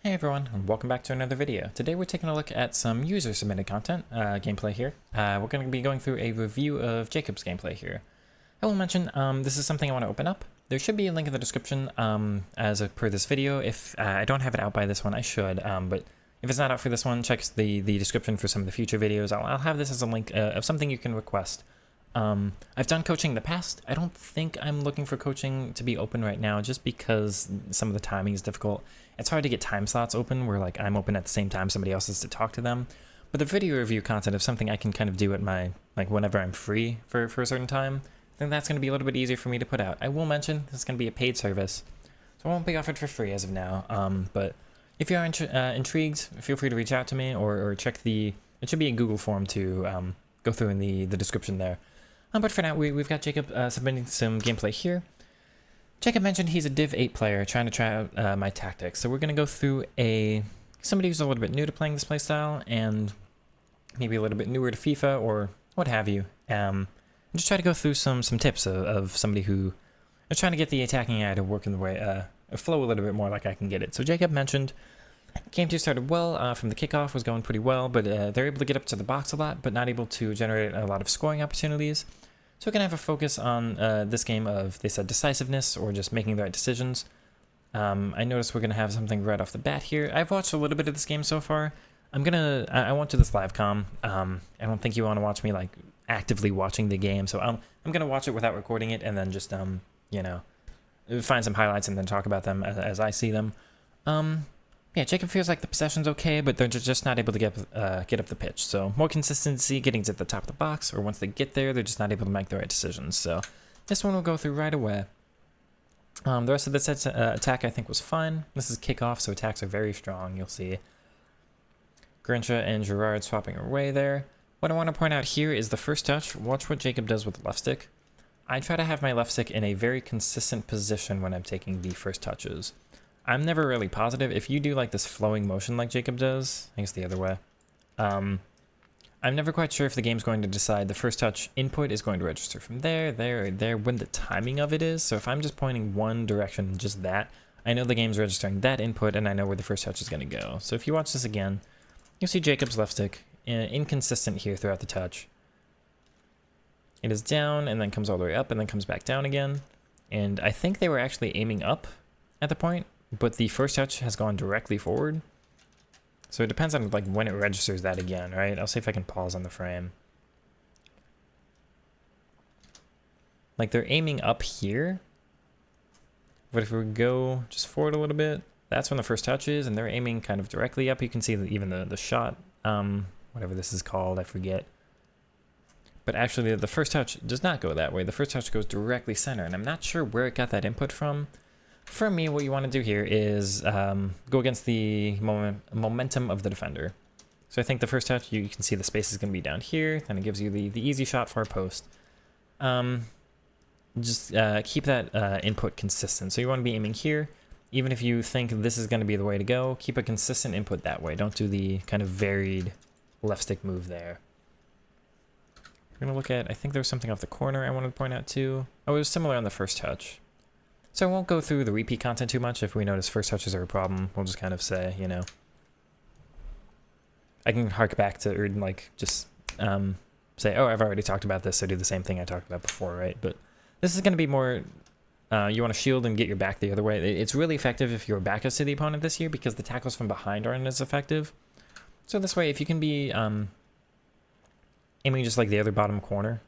Hey everyone, and welcome back to another video. Today we're taking a look at some user-submitted content, gameplay here. We're going to be going through a review of Jacob's gameplay here. I will mention, this is something I want to open up. There should be a link in the description per this video. If I don't have it out by this one, I should, but if it's not out for this one, check the description for some of the future videos. I'll have this as a link of something you can request. I've done coaching in the past. I don't think I'm looking for coaching to be open right now just because some of the timing is difficult. It's hard to get time slots open where like I'm open at the same time somebody else is to talk to them. But the video review content is something I can kind of do at my, whenever I'm free for a certain time. I think that's going to be a little bit easier for me to put out. I will mention this is going to be a paid service, so it won't be offered for free as of now. But if you are intrigued, feel free to reach out to me or check it should be a Google form to go through in the description there. But for now, we've got Jacob submitting some gameplay here. Jacob mentioned he's a Div 8 player trying to try out my tactics. So we're going to go through somebody who's a little bit new to playing this playstyle and maybe a little bit newer to FIFA or what have you. And just try to go through some tips of somebody who is trying to get the attacking AI to work in the way, flow a little bit more like I can get it. So Jacob mentioned Game 2 started well, from the kickoff was going pretty well, but they're able to get up to the box a lot, but not able to generate a lot of scoring opportunities. So we're going to have a focus on this game of, they said, decisiveness or just making the right decisions. I noticed we're going to have something right off the bat here. I've watched a little bit of this game so far. I went to this live com. I don't think you want to watch me like actively watching the game, so I'm going to watch it without recording it and then just, find some highlights and then talk about them as I see them. Yeah, Jacob feels like the possession's okay, but they're just not able to get up the pitch. So more consistency, getting to the top of the box, or once they get there, they're just not able to make the right decisions. So this one we'll go through right away. The rest of the set's attack I think was fine. This is kickoff, so attacks are very strong. You'll see Grincha and Gerard swapping away there. What I want to point out here is the first touch. Watch what Jacob does with the left stick. I try to have my left stick in a very consistent position when I'm taking the first touches. I'm never really positive. If you do like this flowing motion like Jacob does, I guess the other way, I'm never quite sure if the game's going to decide the first touch input is going to register from there, when the timing of it is. So if I'm just pointing one direction, just that, I know the game's registering that input and I know where the first touch is going to go. So if you watch this again, you'll see Jacob's left stick inconsistent here throughout the touch. It is down and then comes all the way up and then comes back down again. And I think they were actually aiming up at the point, but the first touch has gone directly forward. So it depends on like when it registers that again, right? I'll see if I can pause on the frame. Like they're aiming up here, but if we go just forward a little bit, that's when the first touch is, and they're aiming kind of directly up. You can see even the shot, whatever this is called, I forget. But actually the first touch does not go that way. The first touch goes directly center, and I'm not sure where it got that input from. For me, what you want to do here is go against the momentum of the defender. So I think the first touch, you can see the space is going to be down here, and it gives you the easy shot for a post. Just keep that input consistent. So you want to be aiming here. Even if you think this is going to be the way to go, keep a consistent input that way. Don't do the kind of varied left stick move there. We're going to look at, I think there was something off the corner I wanted to point out too. Oh, it was similar on the first touch. So I won't go through the repeat content too much. If we notice first touches are a problem, we'll just kind of say, I can hark back to, or like just say, oh, I've already talked about this, so do the same thing I talked about before, right? But this is going to be more, you want to shield and get your back the other way. It's really effective if your back is to the opponent this year because the tackles from behind aren't as effective. So this way, if you can be aiming just like the other bottom corner,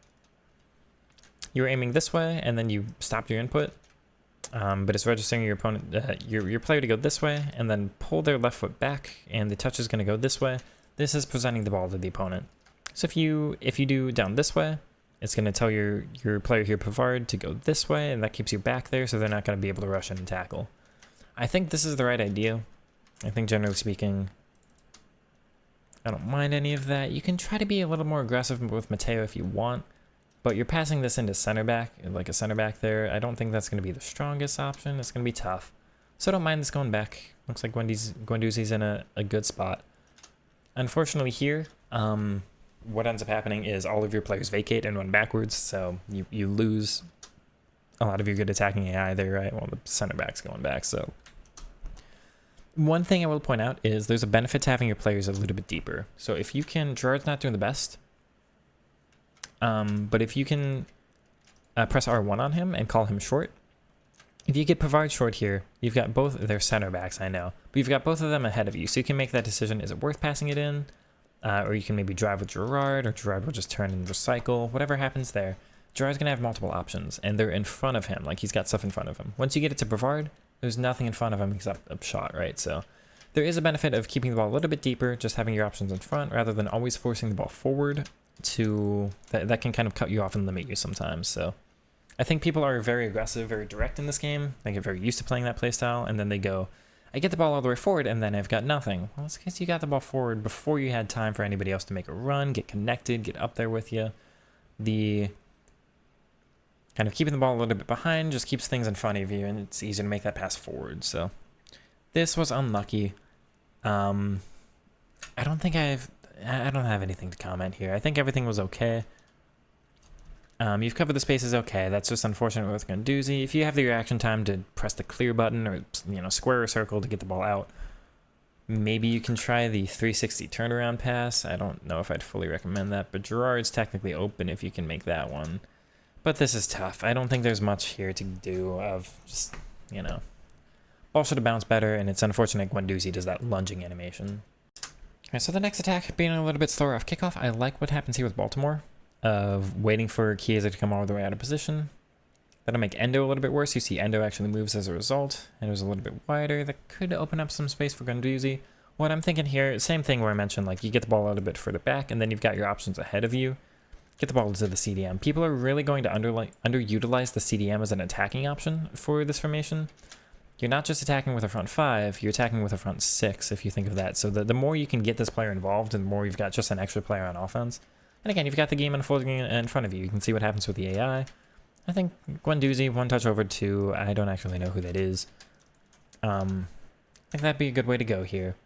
you're aiming this way and then you stopped your input. But it's registering your opponent, your player to go this way, and then pull their left foot back, and the touch is going to go this way. This is presenting the ball to the opponent. So if you do down this way, it's going to tell your player here, Pavard, to go this way, and that keeps you back there, so they're not going to be able to rush in and tackle. I think this is the right idea. I think generally speaking, I don't mind any of that. You can try to be a little more aggressive with Mateo if you want. But you're passing this into center back, like a center back there. I don't think that's going to be the strongest option. It's going to be tough. So I don't mind this going back. Looks like Guendouzi's in a good spot. Unfortunately here, what ends up happening is all of your players vacate and run backwards. So you lose a lot of your good attacking AI there, right? Well, the center back's going back. So One thing I will point out is there's a benefit to having your players a little bit deeper. So if you can, Gerard's not doing the best, but if you can press R1 on him and call him short, if you get Pavard short here, you've got both their center backs, I know, but you've got both of them ahead of you, so you can make that decision, is it worth passing it in? Or you can maybe drive with Gerard, or Gerard will just turn and recycle, whatever happens there. Gerard's going to have multiple options, and they're in front of him, like he's got stuff in front of him. Once you get it to Pavard, there's nothing in front of him except a shot, right? So there is a benefit of keeping the ball a little bit deeper, just having your options in front, rather than always forcing the ball forward to... That can kind of cut you off and limit you sometimes, so... I think people are very aggressive, very direct in this game. They get very used to playing that playstyle, and then they go, I get the ball all the way forward, and then I've got nothing. Well, it's because you got the ball forward before you had time for anybody else to make a run, get connected, get up there with you. The kind of keeping the ball a little bit behind just keeps things in front of you, and it's easier to make that pass forward. So this was unlucky. I don't have anything to comment here. I think everything was okay. You've covered the spaces okay. That's just unfortunate with Guendouzi. If you have the reaction time to press the clear button or, square or circle to get the ball out, maybe you can try the 360 turnaround pass. I don't know if I'd fully recommend that, but Gerard's technically open if you can make that one. But this is tough. I don't think there's much here to do of just, ball should have bounced better, and it's unfortunate Guendouzi does that lunging animation. Alright, so the next attack being a little bit slower off kickoff. I like what happens here with Baltimore, of waiting for Chiesa to come all the way out of position. That'll make Endo a little bit worse. You see Endo actually moves as a result, and it was a little bit wider. That could open up some space for Guendouzi. What I'm thinking here, same thing where I mentioned, like, you get the ball a little bit further back, and then you've got your options ahead of you. Get the ball to the CDM. People are really going to underutilize the CDM as an attacking option for this formation. You're not just attacking with a front five, you're attacking with a front six, if you think of that. So the more you can get this player involved, and the more you've got just an extra player on offense. And again, you've got the game unfolding in front of you. You can see what happens with the AI. I think Guendouzi, one touch over to, I don't actually know who that is. I think that'd be a good way to go here.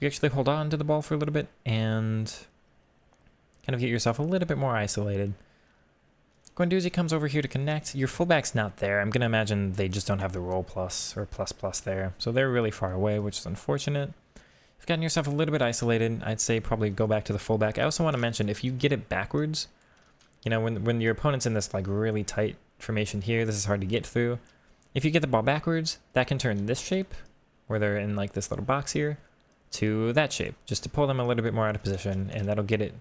You actually hold on to the ball for a little bit and kind of get yourself a little bit more isolated. Guendouzi comes over here to connect. Your fullback's not there. I'm going to imagine they just don't have the roll plus or plus plus there. So they're really far away, which is unfortunate. You've gotten yourself a little bit isolated. I'd say probably go back to the fullback. I also want to mention, if you get it backwards, when your opponent's in this like really tight formation here, this is hard to get through. If you get the ball backwards, that can turn this shape, where they're in like this little box here, to that shape, just to pull them a little bit more out of position, and that'll get it.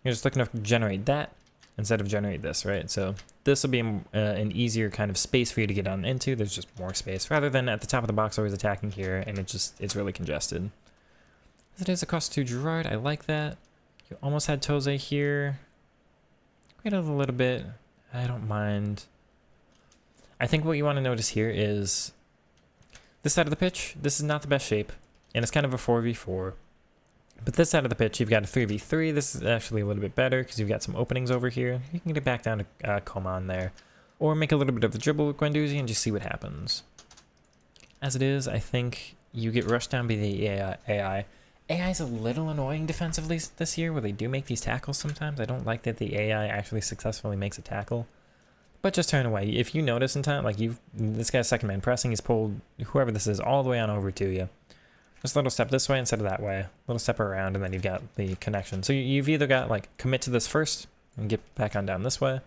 You're just looking to generate that instead of generate this, right? So this will be an easier kind of space for you to get on into. There's just more space, rather than at the top of the box always attacking here, and it's really congested. As it is across to Gerard, I like that. You almost had Toze here. Wait a little bit. I don't mind. I think what you want to notice here is this side of the pitch. This is not the best shape, and it's kind of a 4v4. But this side of the pitch, you've got a 3v3. This is actually a little bit better because you've got some openings over here. You can get it back down to Coman there, or make a little bit of a dribble with Guendouzi and just see what happens. As it is, I think you get rushed down by the AI. AI is a little annoying defensively this year, where they do make these tackles sometimes. I don't like that the AI actually successfully makes a tackle. But just turn away. If you notice in time, like this guy's second man pressing, he's pulled whoever this is all the way on over to you. Just a little step this way instead of that way. A little step around, and then you've got the connection. So you've either got like commit to this first and get back on down this way,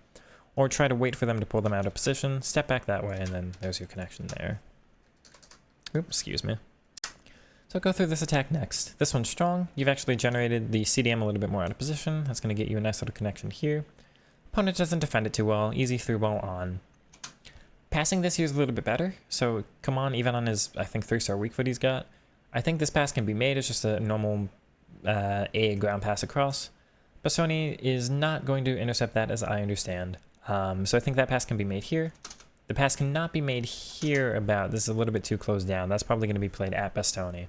or try to wait for them to pull them out of position, step back that way, and then there's your connection there. Oops, excuse me. So go through this attack next. This one's strong. You've actually generated the CDM a little bit more out of position. That's going to get you a nice little connection here. Opponent doesn't defend it too well. Easy through ball on. Passing this here is a little bit better. So come on, even on his, I think, 3-star weak foot he's got. I think this pass can be made. It's just a normal A ground pass across. Bastoni is not going to intercept that, as I understand. So I think that pass can be made here. The pass cannot be made here about. This is a little bit too closed down. That's probably going to be played at Bastoni.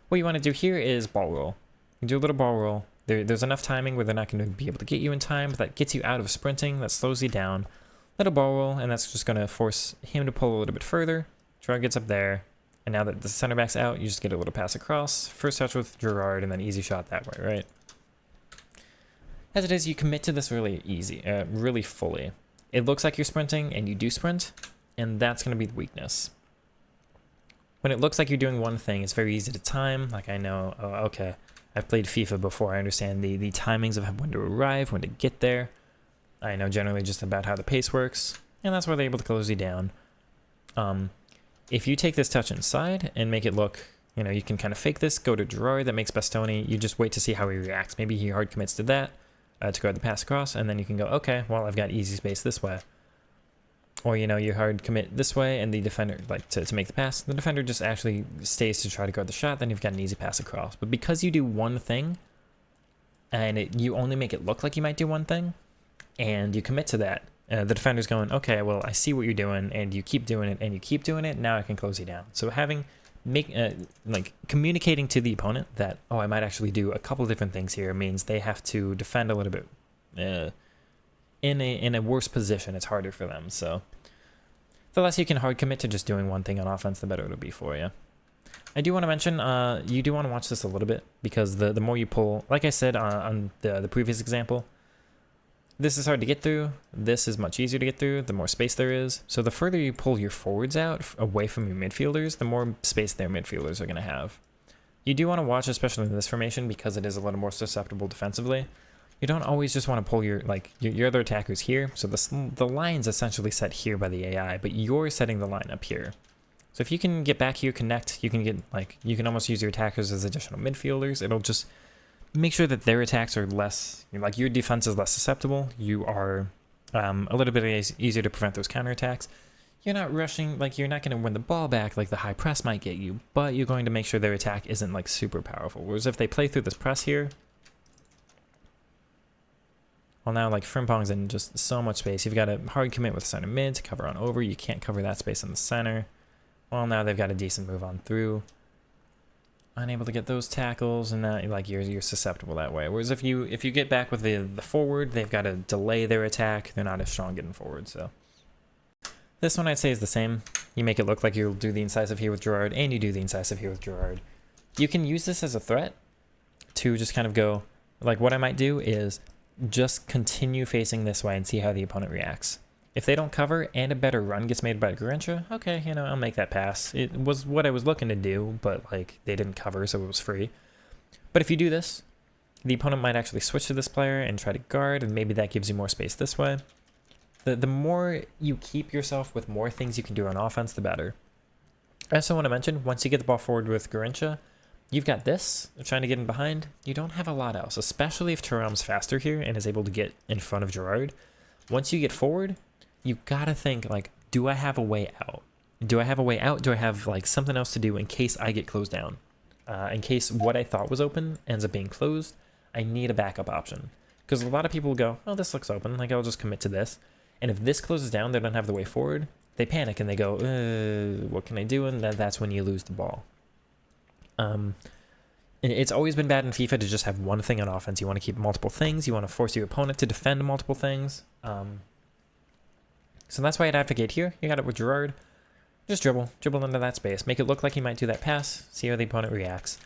What you want to do here is ball roll. You do a little ball roll. There's enough timing where they're not going to be able to get you in time, but that gets you out of sprinting. That slows you down. Little ball roll, and that's just going to force him to pull a little bit further. Gerard gets up there, and now that the center back's out, you just get a little pass across. First touch with Gerard, and then easy shot that way, right? As it is, you commit to this really easy, really fully. It looks like you're sprinting, and you do sprint, and that's going to be the weakness. when it looks like you're doing one thing, it's very easy to time. Like I know, oh, okay, I've played FIFA before. I understand the timings of when to arrive, when to get there. I know generally just about how the pace works, and that's why they're able to close you down. If you take this touch inside and make it look, you can kind of fake this, go to Gerard, that makes Bastoni, you just wait to see how he reacts. Maybe he hard commits to that, to guard the pass across, and then you can go, okay, well, I've got easy space this way. Or, you hard commit this way, and the defender, like, to make the pass, the defender just actually stays to try to guard the shot, then you've got an easy pass across. But because you do one thing, and you only make it look like you might do one thing, and you commit to that, the defender's going, okay, well, I see what you're doing, and you keep doing it, and you keep doing it, now I can close you down. So communicating to the opponent that, oh, I might actually do a couple different things here means they have to defend a little bit in a worse position. It's harder for them. So the less you can hard commit to just doing one thing on offense, the better it'll be for you. I do want to mention, you do want to watch this a little bit, because the more you pull, like I said on the previous example, this is hard to get through. This is much easier to get through, the more space there is. So the further you pull your forwards out away from your midfielders, the more space their midfielders are going to have. You do want to watch, especially in this formation, because it is a little more susceptible defensively. You don't always just want to pull your other attackers here. So the line's essentially set here by the AI, but you're setting the line up here. So if you can get back here, connect, you can almost use your attackers as additional midfielders. It'll just make sure that their attacks are less, your defense is less susceptible. You are a little bit easier to prevent those counterattacks. You're not rushing, you're not going to win the ball back like the high press might get you, but you're going to make sure their attack isn't super powerful. Whereas if they play through this press here, well, now Frimpong's in just so much space. You've got a hard commit with center mid to cover on over. You can't cover that space in the center. Well, now they've got a decent move on through. Unable to get those tackles, and that you're susceptible that way. Whereas if you get back with the forward, they've got to delay their attack. They're not as strong getting forward. So this one I'd say is the same. You make it look like you'll do the incisive here with Gerard, and you do the incisive here with Gerard. You can use this as a threat to just kind of go, what I might do is just continue facing this way and see how the opponent reacts. If they don't cover and a better run gets made by Garrincha, okay, I'll make that pass. It was what I was looking to do, but they didn't cover, so it was free. But if you do this, the opponent might actually switch to this player and try to guard, and maybe that gives you more space this way. The more you keep yourself with more things you can do on offense, the better. I also want to mention, once you get the ball forward with Garrincha, you've got this, trying to get in behind. You don't have a lot else, especially if Thuram's faster here and is able to get in front of Gerard. Once you get forward, you gotta think, do I have a way out? Do I have a way out? Do I have, something else to do in case I get closed down? In case what I thought was open ends up being closed, I need a backup option. Because a lot of people will go, oh, this looks open, I'll just commit to this. And if this closes down, they don't have the way forward, they panic and they go, what can I do? And that's when you lose the ball. It's always been bad in FIFA to just have one thing on offense. You want to keep multiple things. You want to force your opponent to defend multiple things. So that's why I'd advocate here. You got it with Gerard. Just dribble into that space. Make it look like you might do that pass. See how the opponent reacts.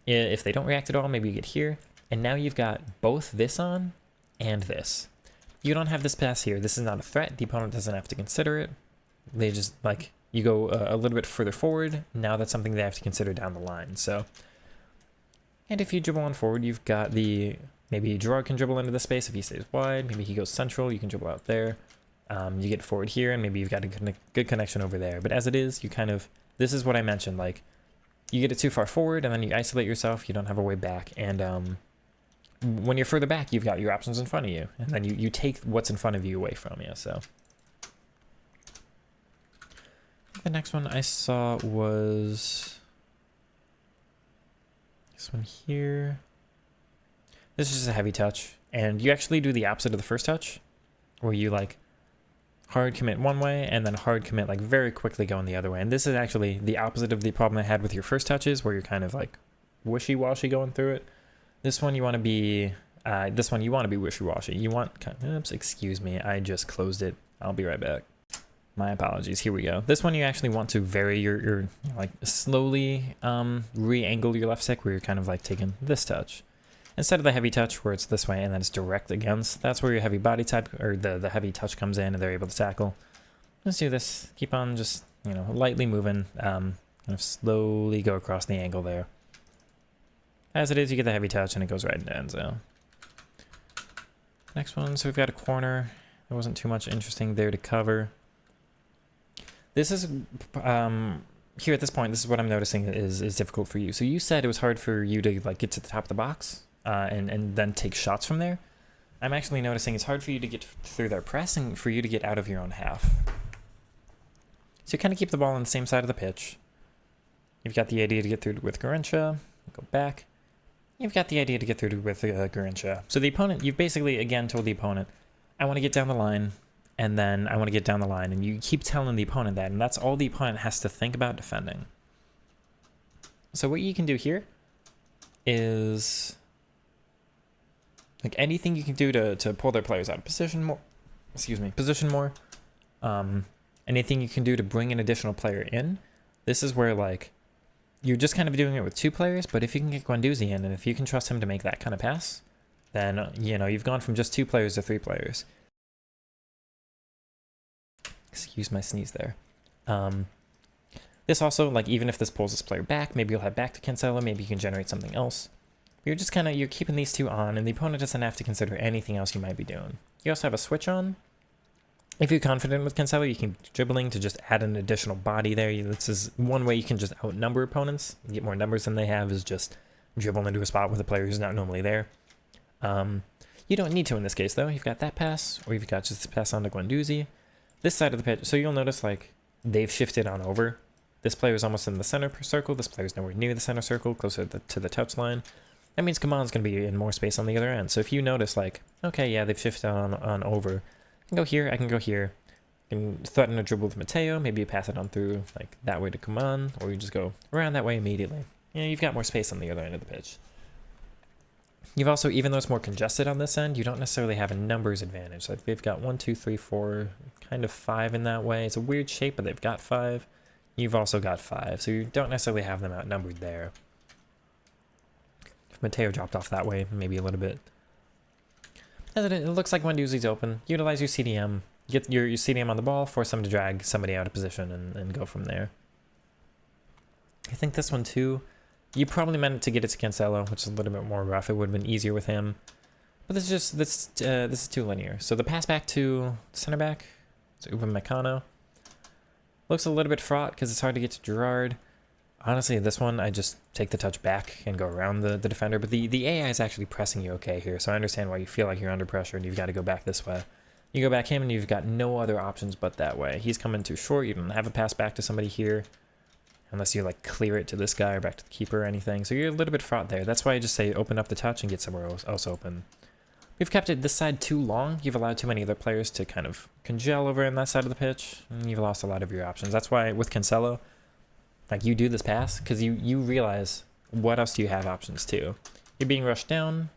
If they don't react at all, maybe you get here. And now you've got both this on and this. You don't have this pass here. This is not a threat. The opponent doesn't have to consider it. They just, you go a little bit further forward. Now that's something they have to consider down the line. So, and if you dribble on forward, you've got maybe Gerard can dribble into the space if he stays wide. Maybe he goes central. You can dribble out there. You get forward here, and maybe you've got a good connection over there. But as it is, you this is what I mentioned, you get it too far forward, and then you isolate yourself, you don't have a way back, and when you're further back, you've got your options in front of you, and then you take what's in front of you away from you, so. The next one I saw was this one here. This is just a heavy touch, and you actually do the opposite of the first touch, where you hard commit one way and then hard commit very quickly going the other way. And this is actually the opposite of the problem I had with your first touches, where you're kind of wishy-washy going through it. This one you want to be wishy-washy. You want oops, excuse me, I just closed it. I'll be right back. My apologies. Here we go. This one you actually want to vary your slowly re-angle your left stick, where you're kind of taking this touch. Instead of the heavy touch where it's this way and then it's direct against, that's where your heavy body type, or the heavy touch comes in and they're able to tackle. Let's do this. Keep on just, lightly moving. Kind of slowly go across the angle there. As it is, you get the heavy touch and it goes right into end zone. Next one, so we've got a corner. There wasn't too much interesting there to cover. This is, here at this point, this is what I'm noticing is difficult for you. So you said it was hard for you to like get to the top of the box and then take shots from there. I'm actually noticing it's hard for you to get through their press and for you to get out of your own half. So you kind of keep the ball on the same side of the pitch. You've got the idea to get through with Garrincha. Go back. You've got the idea to get through with Garrincha. So the opponent, you've basically, again, told the opponent, I want to get down the line, and then I want to get down the line. And you keep telling the opponent that, and that's all the opponent has to think about defending. So what you can do here is, like, anything you can do to pull their players out of position more, anything you can do to bring an additional player in. This is where, like, you're just kind of doing it with 2 players, but if you can get Guendouzi in, and if you can trust him to make that kind of pass, then, you know, you've gone from just 2 players to 3 players. Excuse my sneeze there. This also, like, even if this pulls this player back, maybe you'll head back to Cancelo, maybe you can generate something else. You're just kind of, you're keeping these 2 on, and the opponent doesn't have to consider anything else you might be doing. You also have a switch on. If you're confident with Cancelo, you can dribbling to just add an additional body there. This is one way you can just outnumber opponents, get more numbers than they have, is just dribble into a spot with a player who's not normally there. You don't need to in this case, though. You've got that pass, or you've got just this pass on to Guendouzi. This side of the pitch, so you'll notice, like, they've shifted on over. This player is almost in the center circle. This player is nowhere near the center circle, closer to the touchline. That means Coman's going to be in more space on the other end. So if you notice, like, okay, yeah, they've shifted on over. I can go here, I can go here. I can threaten a dribble with Mateo. Maybe you pass it on through, like, that way to Coman, or you just go around that way immediately. You know, you've got more space on the other end of the pitch. You've also, even though it's more congested on this end, you don't necessarily have a numbers advantage. Like, they've got 1, 2, 3, 4, kind of 5 in that way. It's a weird shape, but they've got 5. You've also got 5, so you don't necessarily have them outnumbered there. If Mateo dropped off that way, maybe a little bit. It looks like Guendouzi's open. Utilize your CDM. Get your CDM on the ball, force them to drag somebody out of position and go from there. I think this one too, you probably meant to get it to Cancelo, which is a little bit more rough. It would have been easier with him. But this is too linear. So the pass back to center back, it's Upamecano. Looks a little bit fraught because it's hard to get to Gerrard. Honestly, this one, I just take the touch back and go around the defender. But the AI is actually pressing you okay here, so I understand why you feel like you're under pressure and you've got to go back this way. You go back him and you've got no other options but that way. He's coming too short. You don't have a pass back to somebody here unless you, like, clear it to this guy or back to the keeper or anything. So you're a little bit fraught there. That's why I just say open up the touch and get somewhere else open. We've kept it this side too long. You've allowed too many other players to kind of congeal over in that side of the pitch, and you've lost a lot of your options. That's why with Cancelo, like, you do this pass because you realize what else do you have options to. You're being rushed down.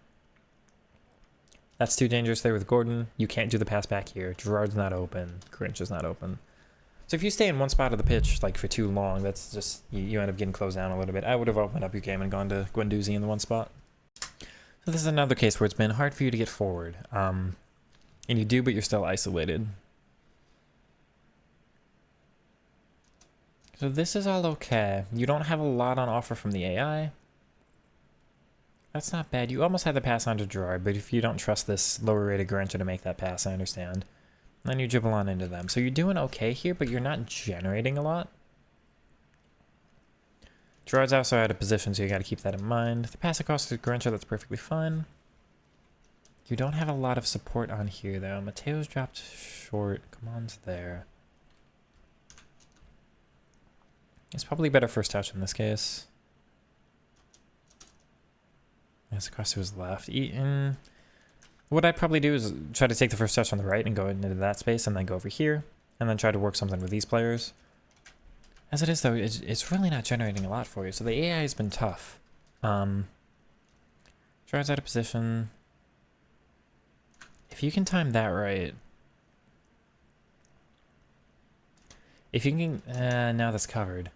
That's too dangerous there with Gordon. You can't do the pass back here. Gerrard's not open. Garrincha's not open. So if you stay in one spot of the pitch like for too long, that's just, you end up getting closed down a little bit. I would have opened up your game and gone to Guendouzi in the one spot. So this is another case where it's been hard for you to get forward. And you do, but you're still isolated. So this is all okay. You don't have a lot on offer from the AI. That's not bad. You almost had the pass on to Gerrard, but if you don't trust this lower rated Garrincha to make that pass, I understand. Then you dribble on into them. So you're doing okay here, but you're not generating a lot. Gerrard's also out of position, so you got to keep that in mind. The pass across to Garrincha, that's perfectly fine. You don't have a lot of support on here, though. Mateo's dropped short. Coman's there. It's probably better first touch in this case. Yes, across to his left. What I'd probably do is try to take the first touch on the right and go into that space and then go over here and then try to work something with these players. As it is, though, it's really not generating a lot for you. So the AI has been tough. Gerrard's out of position. If you can time that right. If you can, now that's covered.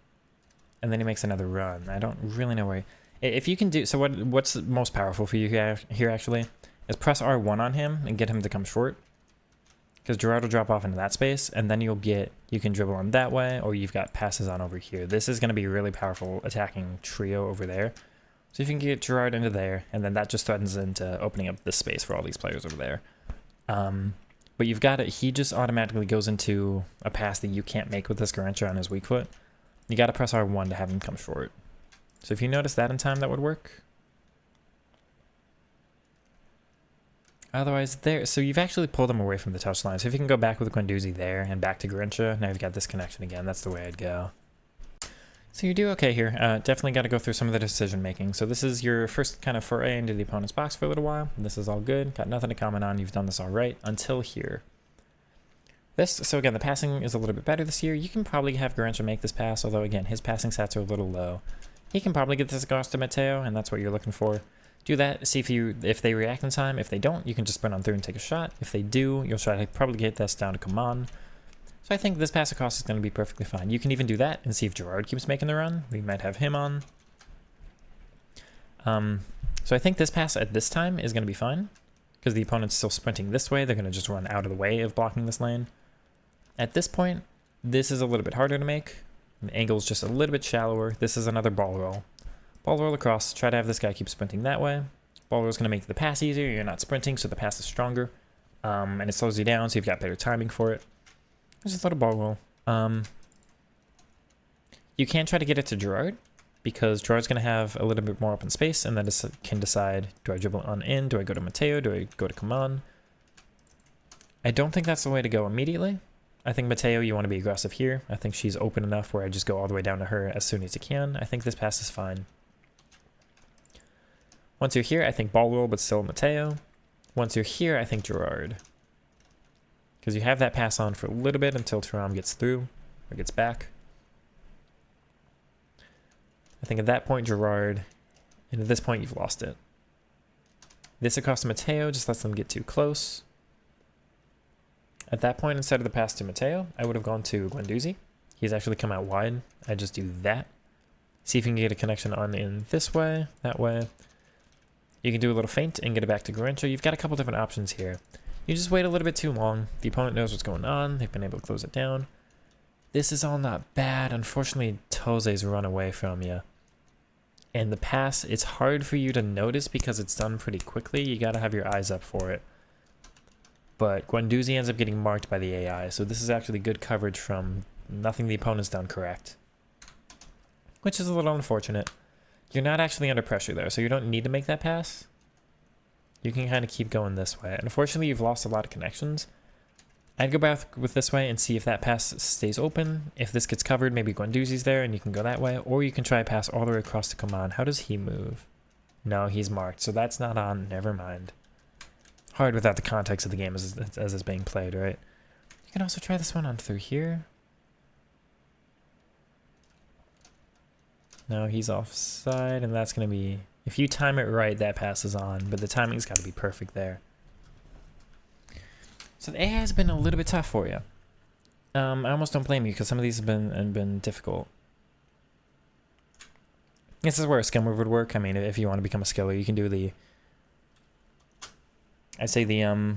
And then he makes another run. I don't really know where. If you can do, so what's most powerful for you here actually is press R1 on him and get him to come short. because Gerard will drop off into that space, and then you can dribble on that way, or you've got passes on over here. This is going to be a really powerful attacking trio over there. So if you can get Gerard into there, and then that just threatens into opening up this space for all these players over there. But you've got it, he just automatically goes into a pass that you can't make with this Garrincha on his weak foot. You got to press R1 to have him come short. So if you notice that in time, that would work. Otherwise, there. So you've actually pulled him away from the touchline. So if you can go back with Guendouzi there and back to Garrincha, now you've got this connection again. That's the way I'd go. So you do okay here. Definitely got to go through some of the decision making. So this is your first kind of foray into the opponent's box for a little while. This is all good. Got nothing to comment on. You've done this all right until here. So again, the passing is a little bit better this year. You can probably have Garrincha make this pass, although again, his passing stats are a little low. He can probably get this across to Mateo, and that's what you're looking for. Do that, see if they react in time. If they don't, you can just sprint on through and take a shot. If they do, you'll try to probably get this down to Coman. So I think this pass across is going to be perfectly fine. You can even do that and see if Gerard keeps making the run. We might have him on. So I think this pass at this time is going to be fine because the opponent's still sprinting this way. They're going to just run out of the way of blocking this lane. At this point, this is a little bit harder to make. The angle's just a little bit shallower. This is another ball roll. Ball roll across, try to have this guy keep sprinting that way. Ball roll is going to make the pass easier. You're not sprinting, so the pass is stronger. And it slows you down, so you've got better timing for it. Just a little ball roll. You can try to get it to Gerard, because Gerard's going to have a little bit more open space, and then can decide, do I dribble on in? Do I go to Mateo? Do I go to Coman? I don't think that's the way to go immediately. I think Mateo, you want to be aggressive here. I think she's open enough where I just go all the way down to her as soon as you can. I think this pass is fine. Once you're here, I think ball roll, but still Mateo. Once you're here, I think Gerard. Because you have that pass on for a little bit until Thuram gets through, or gets back. I think at that point, Gerard, and at this point, you've lost it. This across to Mateo just lets them get too close. At that point, instead of the pass to Mateo, I would have gone to Guendouzi. He's actually come out wide. I just do that. See if you can get a connection on in this way, that way. You can do a little feint and get it back to Garrincha. You've got a couple different options here. You just wait a little bit too long. The opponent knows what's going on. They've been able to close it down. This is all not bad. Unfortunately, Tose's run away from you. And the pass, it's hard for you to notice because it's done pretty quickly. You got to have your eyes up for it. But Guendouzi ends up getting marked by the AI, so this is actually good coverage from nothing the opponent's done correct. Which is a little unfortunate. You're not actually under pressure though, so you don't need to make that pass. You can kind of keep going this way. Unfortunately, you've lost a lot of connections. I'd go back with this way and see if that pass stays open. If this gets covered, maybe Guendouzi's there and you can go that way, or you can try a pass all the way across to Coman. How does he move? No, he's marked, so that's not on. Never mind. Hard without the context of the game as it's being played, right? You can also try this one on through here. No, he's offside, and that's going to be... If you time it right, that pass is on, but the timing's got to be perfect there. So the AI has been a little bit tough for you. I almost don't blame you, because some of these have been difficult. This is where a skill move would work. I mean, if you want to become a skiller, you can do the... I'd say the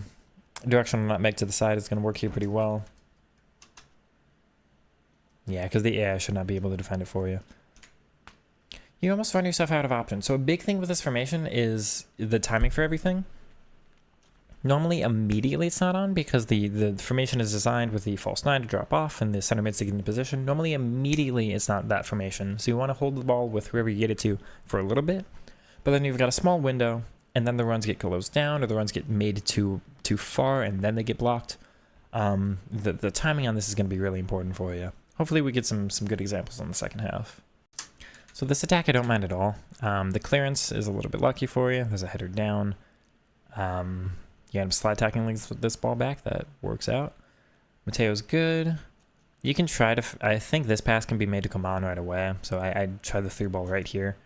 directional nutmeg to the side is going to work here pretty well. Yeah, because the AI should not be able to defend it for you. You almost find yourself out of options. So a big thing with this formation is the timing for everything. Normally, immediately it's not on because the formation is designed with the false 9 to drop off and the center mids to get into position. Normally, immediately it's not that formation. So you want to hold the ball with whoever you get it to for a little bit. But then you've got a small window, and then the runs get closed down or the runs get made too far and then they get blocked. The timing on this is going to be really important for you. Hopefully we get some good examples on the second half. So this attack I don't mind at all. The clearance is a little bit lucky for you. There's a header down. You end up slide tackling this ball back. That works out. Mateo's good. You can try to... I think this pass can be made to Coman right away. So I'd try the through ball right here.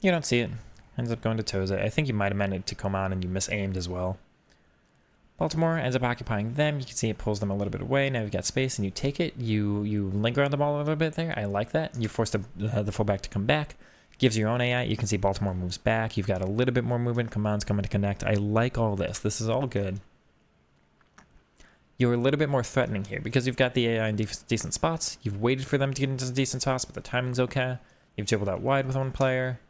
You don't see it. Ends up going to Tose. I think you might have meant it to Coman and you misaimed as well. Baltimore ends up occupying them. You can see it pulls them a little bit away. Now you've got space and you take it. You linger on the ball a little bit there. I like that. You force the fullback to come back. Gives your own AI. You can see Baltimore moves back. You've got a little bit more movement. Coman's coming to connect. I like all this. This is all good. you're a little bit more threatening here because you've got the AI in decent spots. You've waited for them to get into decent spots, but the timing's okay. You've dribbled out wide with one player,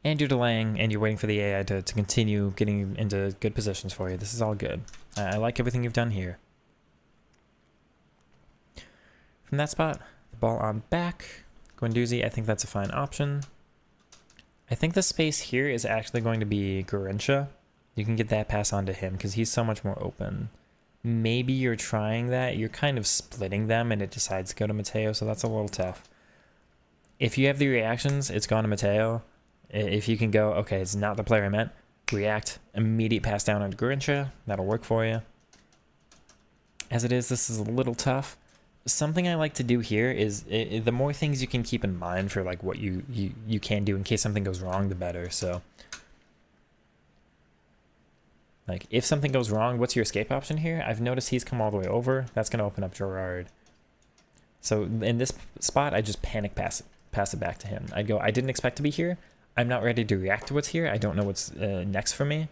and you're delaying, and you're waiting for the AI to continue getting into good positions for you. This is all good. I like everything you've done here. From that spot, the ball on back. Guendouzi, I think that's a fine option. I think the space here is actually going to be Garrincha. You can get that pass on to him because he's so much more open. Maybe you're trying that. You're kind of splitting them and it decides to go to Mateo, so that's a little tough. If you have the reactions, it's gone to Mateo. If you can go, okay, it's not the player I meant, react, immediate pass down onto Garrincha. That'll work for you. As it is, this is a little tough. Something I like to do here is the more things you can keep in mind for like what you can do in case something goes wrong, the better. So like if something goes wrong, what's your escape option here? I've noticed he's come all the way over. That's going to open up Gerard. So in this spot, I just panic pass it back to him. I'd go, I didn't expect to be here. I'm not ready to react to what's here. I don't know what's next for me.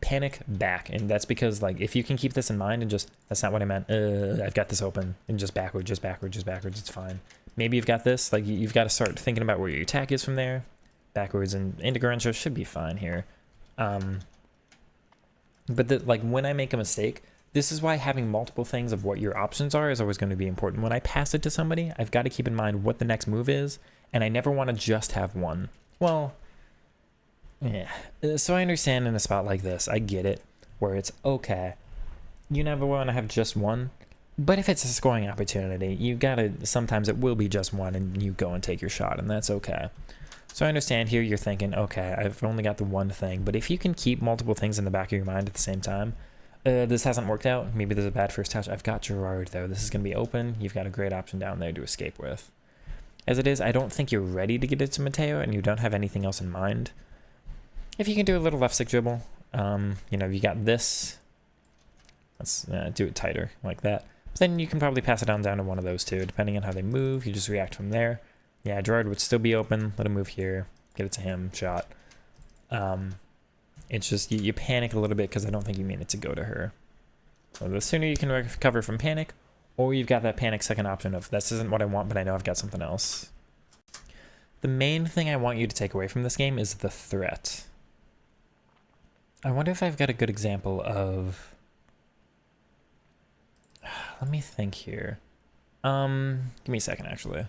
Panic back. And that's because like if you can keep this in mind and just, that's not what I meant. I've got this open and just backwards, it's fine. Maybe you've got this, like you've got to start thinking about where your attack is from there. Backwards and into Garrincha should be fine here. But like when I make a mistake, this is why having multiple things of what your options are is always going to be important. When I pass it to somebody, I've got to keep in mind what the next move is, and I never want to just have one. Well, yeah. So I understand in a spot like this, I get it, where it's okay. You never want to have just one, but if it's a scoring opportunity, you gotta, sometimes it will be just one, and you go and take your shot, and that's okay. So I understand here you're thinking, okay, I've only got the one thing, but if you can keep multiple things in the back of your mind at the same time, this hasn't worked out. Maybe there's a bad first touch. I've got Gerard, though. This is going to be open. You've got a great option down there to escape with. As it is, I don't think you're ready to get it to Mateo, and you don't have anything else in mind. If you can do a little left stick dribble, you know, you got this. Let's do it tighter, like that. Then you can probably pass it down to one of those two, depending on how they move. You just react from there. Yeah, Gerard would still be open. Let him move here. Get it to him. Shot. It's just you panic a little bit because I don't think you mean it to go to her. So the sooner you can recover from panic, or you've got that panic second option of this isn't what I want, but I know I've got something else. The main thing I want you to take away from this game is the threat. I wonder if I've got a good example of... Let me think here. Give me a second, actually.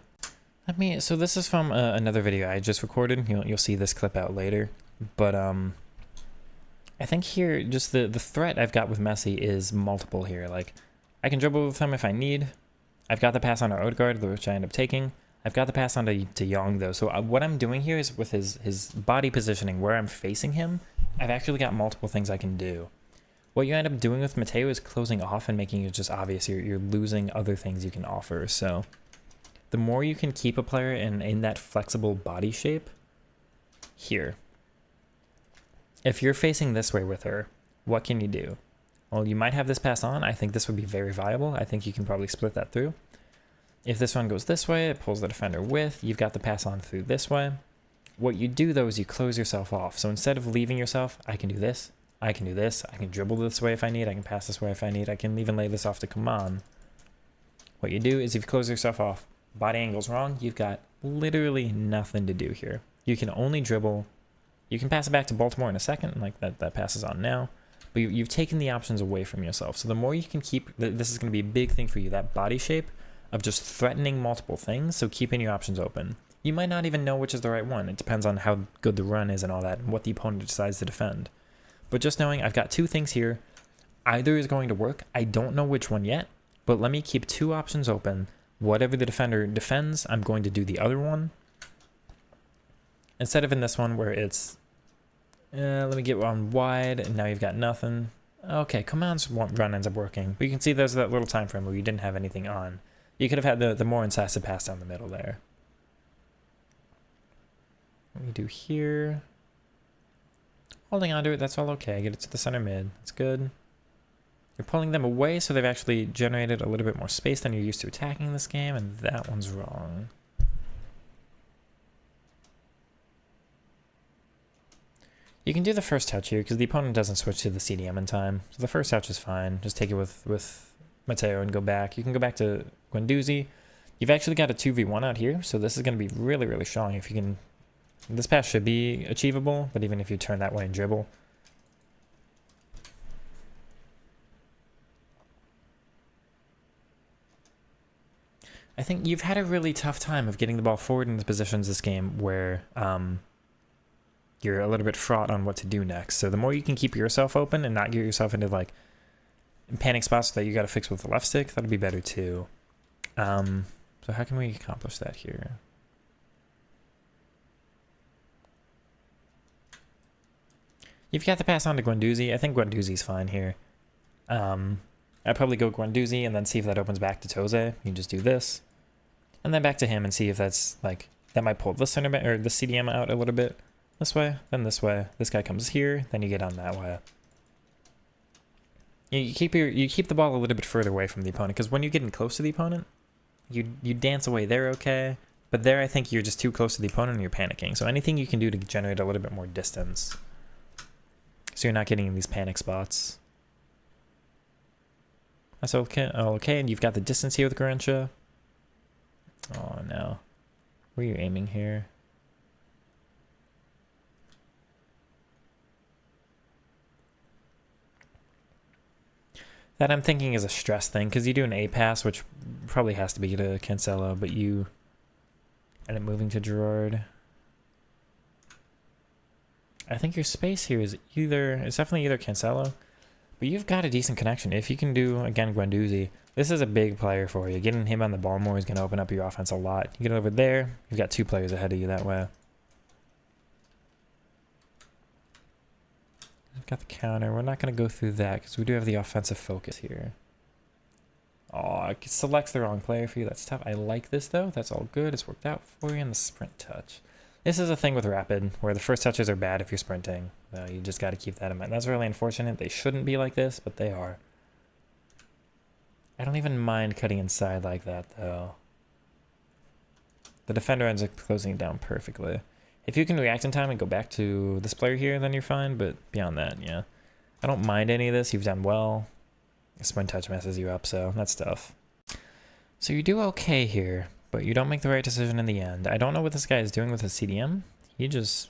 So this is from another video I just recorded. You'll see this clip out later. But I think here, just the threat I've got with Messi is multiple here. Like, I can dribble with him if I need. I've got the pass on to Odegaard, which I end up taking. I've got the pass on to Young, though. So what I'm doing here is with his body positioning, where I'm facing him, I've actually got multiple things I can do. What you end up doing with Mateo is closing off and making it just obvious you're losing other things you can offer. So the more you can keep a player in that flexible body shape, here. If you're facing this way with her, what can you do? Well, you might have this pass on. I think this would be very viable. I think you can probably split that through. If this one goes this way, it pulls the defender with. You've got the pass on through this way. What you do, though, is you close yourself off. So instead of leaving yourself, I can do this. I can do this. I can dribble this way if I need. I can pass this way if I need. I can even lay this off to Coman. What you do is if you close yourself off, body angle's wrong, you've got literally nothing to do here. You can only dribble. You can pass it back to Baltimore in a second, like that passes on now. But you've taken the options away from yourself. So the more you can keep, this is going to be a big thing for you, that body shape of just threatening multiple things, so keeping your options open. You might not even know which is the right one. It depends on how good the run is and all that, and what the opponent decides to defend. But just knowing I've got two things here, either is going to work. I don't know which one yet, but let me keep two options open. Whatever the defender defends, I'm going to do the other one. Instead of in this one where it's, let me get one wide, and now you've got nothing. Okay, Coman's run ends up working. But you can see there's that little time frame where you didn't have anything on. You could have had the more incisive pass down the middle there. What we do here, holding on to it, that's all okay. Get it to the center mid, that's good. You're pulling them away, so they've actually generated a little bit more space than you're used to attacking this game, and that one's wrong. You can do the first touch here because the opponent doesn't switch to the CDM in time. So the first touch is fine. Just take it with Matteo and go back. You can go back to Guendouzi. You've actually got a 2v1 out here, so this is going to be really, really strong. If you can, this pass should be achievable, but even if you turn that way and dribble. I think you've had a really tough time of getting the ball forward into positions this game where you're a little bit fraught on what to do next. So the more you can keep yourself open and not get yourself into like panic spots that you got to fix with the left stick, that'd be better too. So how can we accomplish that here? You've got the pass on to Guendouzi. I think Guendouzi's fine here. I'd probably go Guendouzi and then see if that opens back to Toze. You just do this. And then back to him and see if that's like, that might pull the center back or the CDM out a little bit. This way, then this way. This guy comes here, then you get on that way. You keep the ball a little bit further away from the opponent, because when you're getting close to the opponent, you dance away there okay, but there I think you're just too close to the opponent and you're panicking. So anything you can do to generate a little bit more distance, so you're not getting in these panic spots. That's okay. Okay, and you've got the distance here with Garrincha. Oh no, where are you aiming here? That I'm thinking is a stress thing, because you do an A pass, which probably has to be to Cancelo, but you end up moving to Gerrard. I think your space here is it's definitely either Cancelo, but you've got a decent connection. If you can do, again, Guendouzi, this is a big player for you. Getting him on the ball more is going to open up your offense a lot. You get over there, you've got 2 players ahead of you that way. We've got the counter. We're not going to go through that because we do have the offensive focus here. Oh, it selects the wrong player for you. That's tough. I like this, though. That's all good. It's worked out for you in the sprint touch. This is a thing with Rapid, where the first touches are bad if you're sprinting. You just got to keep that in mind. That's really unfortunate. They shouldn't be like this, but they are. I don't even mind cutting inside like that, though. The defender ends up closing it down perfectly. If you can react in time and go back to this player here, then you're fine, but beyond that, yeah. I don't mind any of this. You've done well. Sprint touch messes you up, so that's tough. So you do okay here, but you don't make the right decision in the end. I don't know what this guy is doing with his CDM. He just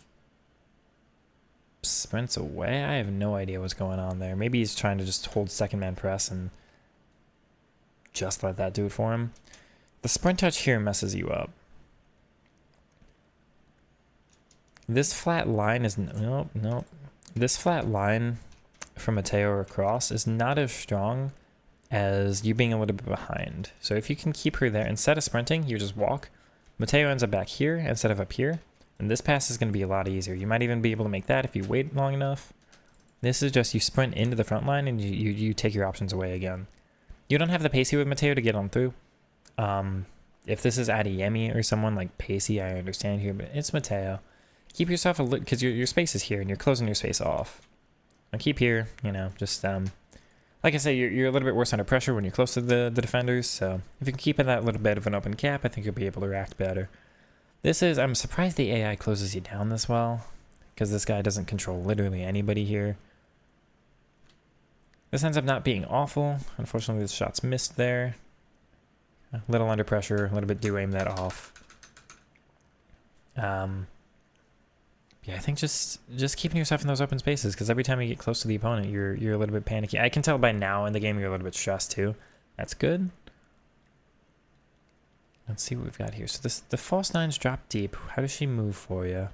sprints away. I have no idea what's going on there. Maybe he's trying to just hold second man press and just let that do it for him. The sprint touch here messes you up. This flat line is no. This flat line from Matteo across is not as strong as you being a little bit behind. So if you can keep her there, instead of sprinting, you just walk. Matteo ends up back here instead of up here. And this pass is going to be a lot easier. You might even be able to make that if you wait long enough. This is just you sprint into the front line and you take your options away again. You don't have the pace here with Matteo to get on through. If this is Adeyemi or someone like Pacey, I understand here, but it's Matteo. Keep yourself a little, because your space is here and you're closing your space off. And keep here, you know, just, like I say, you're a little bit worse under pressure when you're close to the defenders, so if you can keep in that little bit of an open gap, I think you'll be able to react better. I'm surprised the AI closes you down this well, because this guy doesn't control literally anybody here. This ends up not being awful. Unfortunately, the shot's missed there. A little under pressure, a little bit do aim that off. Yeah, I think just keeping yourself in those open spaces, because every time you get close to the opponent, you're a little bit panicky. I can tell by now in the game you're a little bit stressed too. That's good. Let's see what we've got here. So the false nine's drop deep. How does she move for you?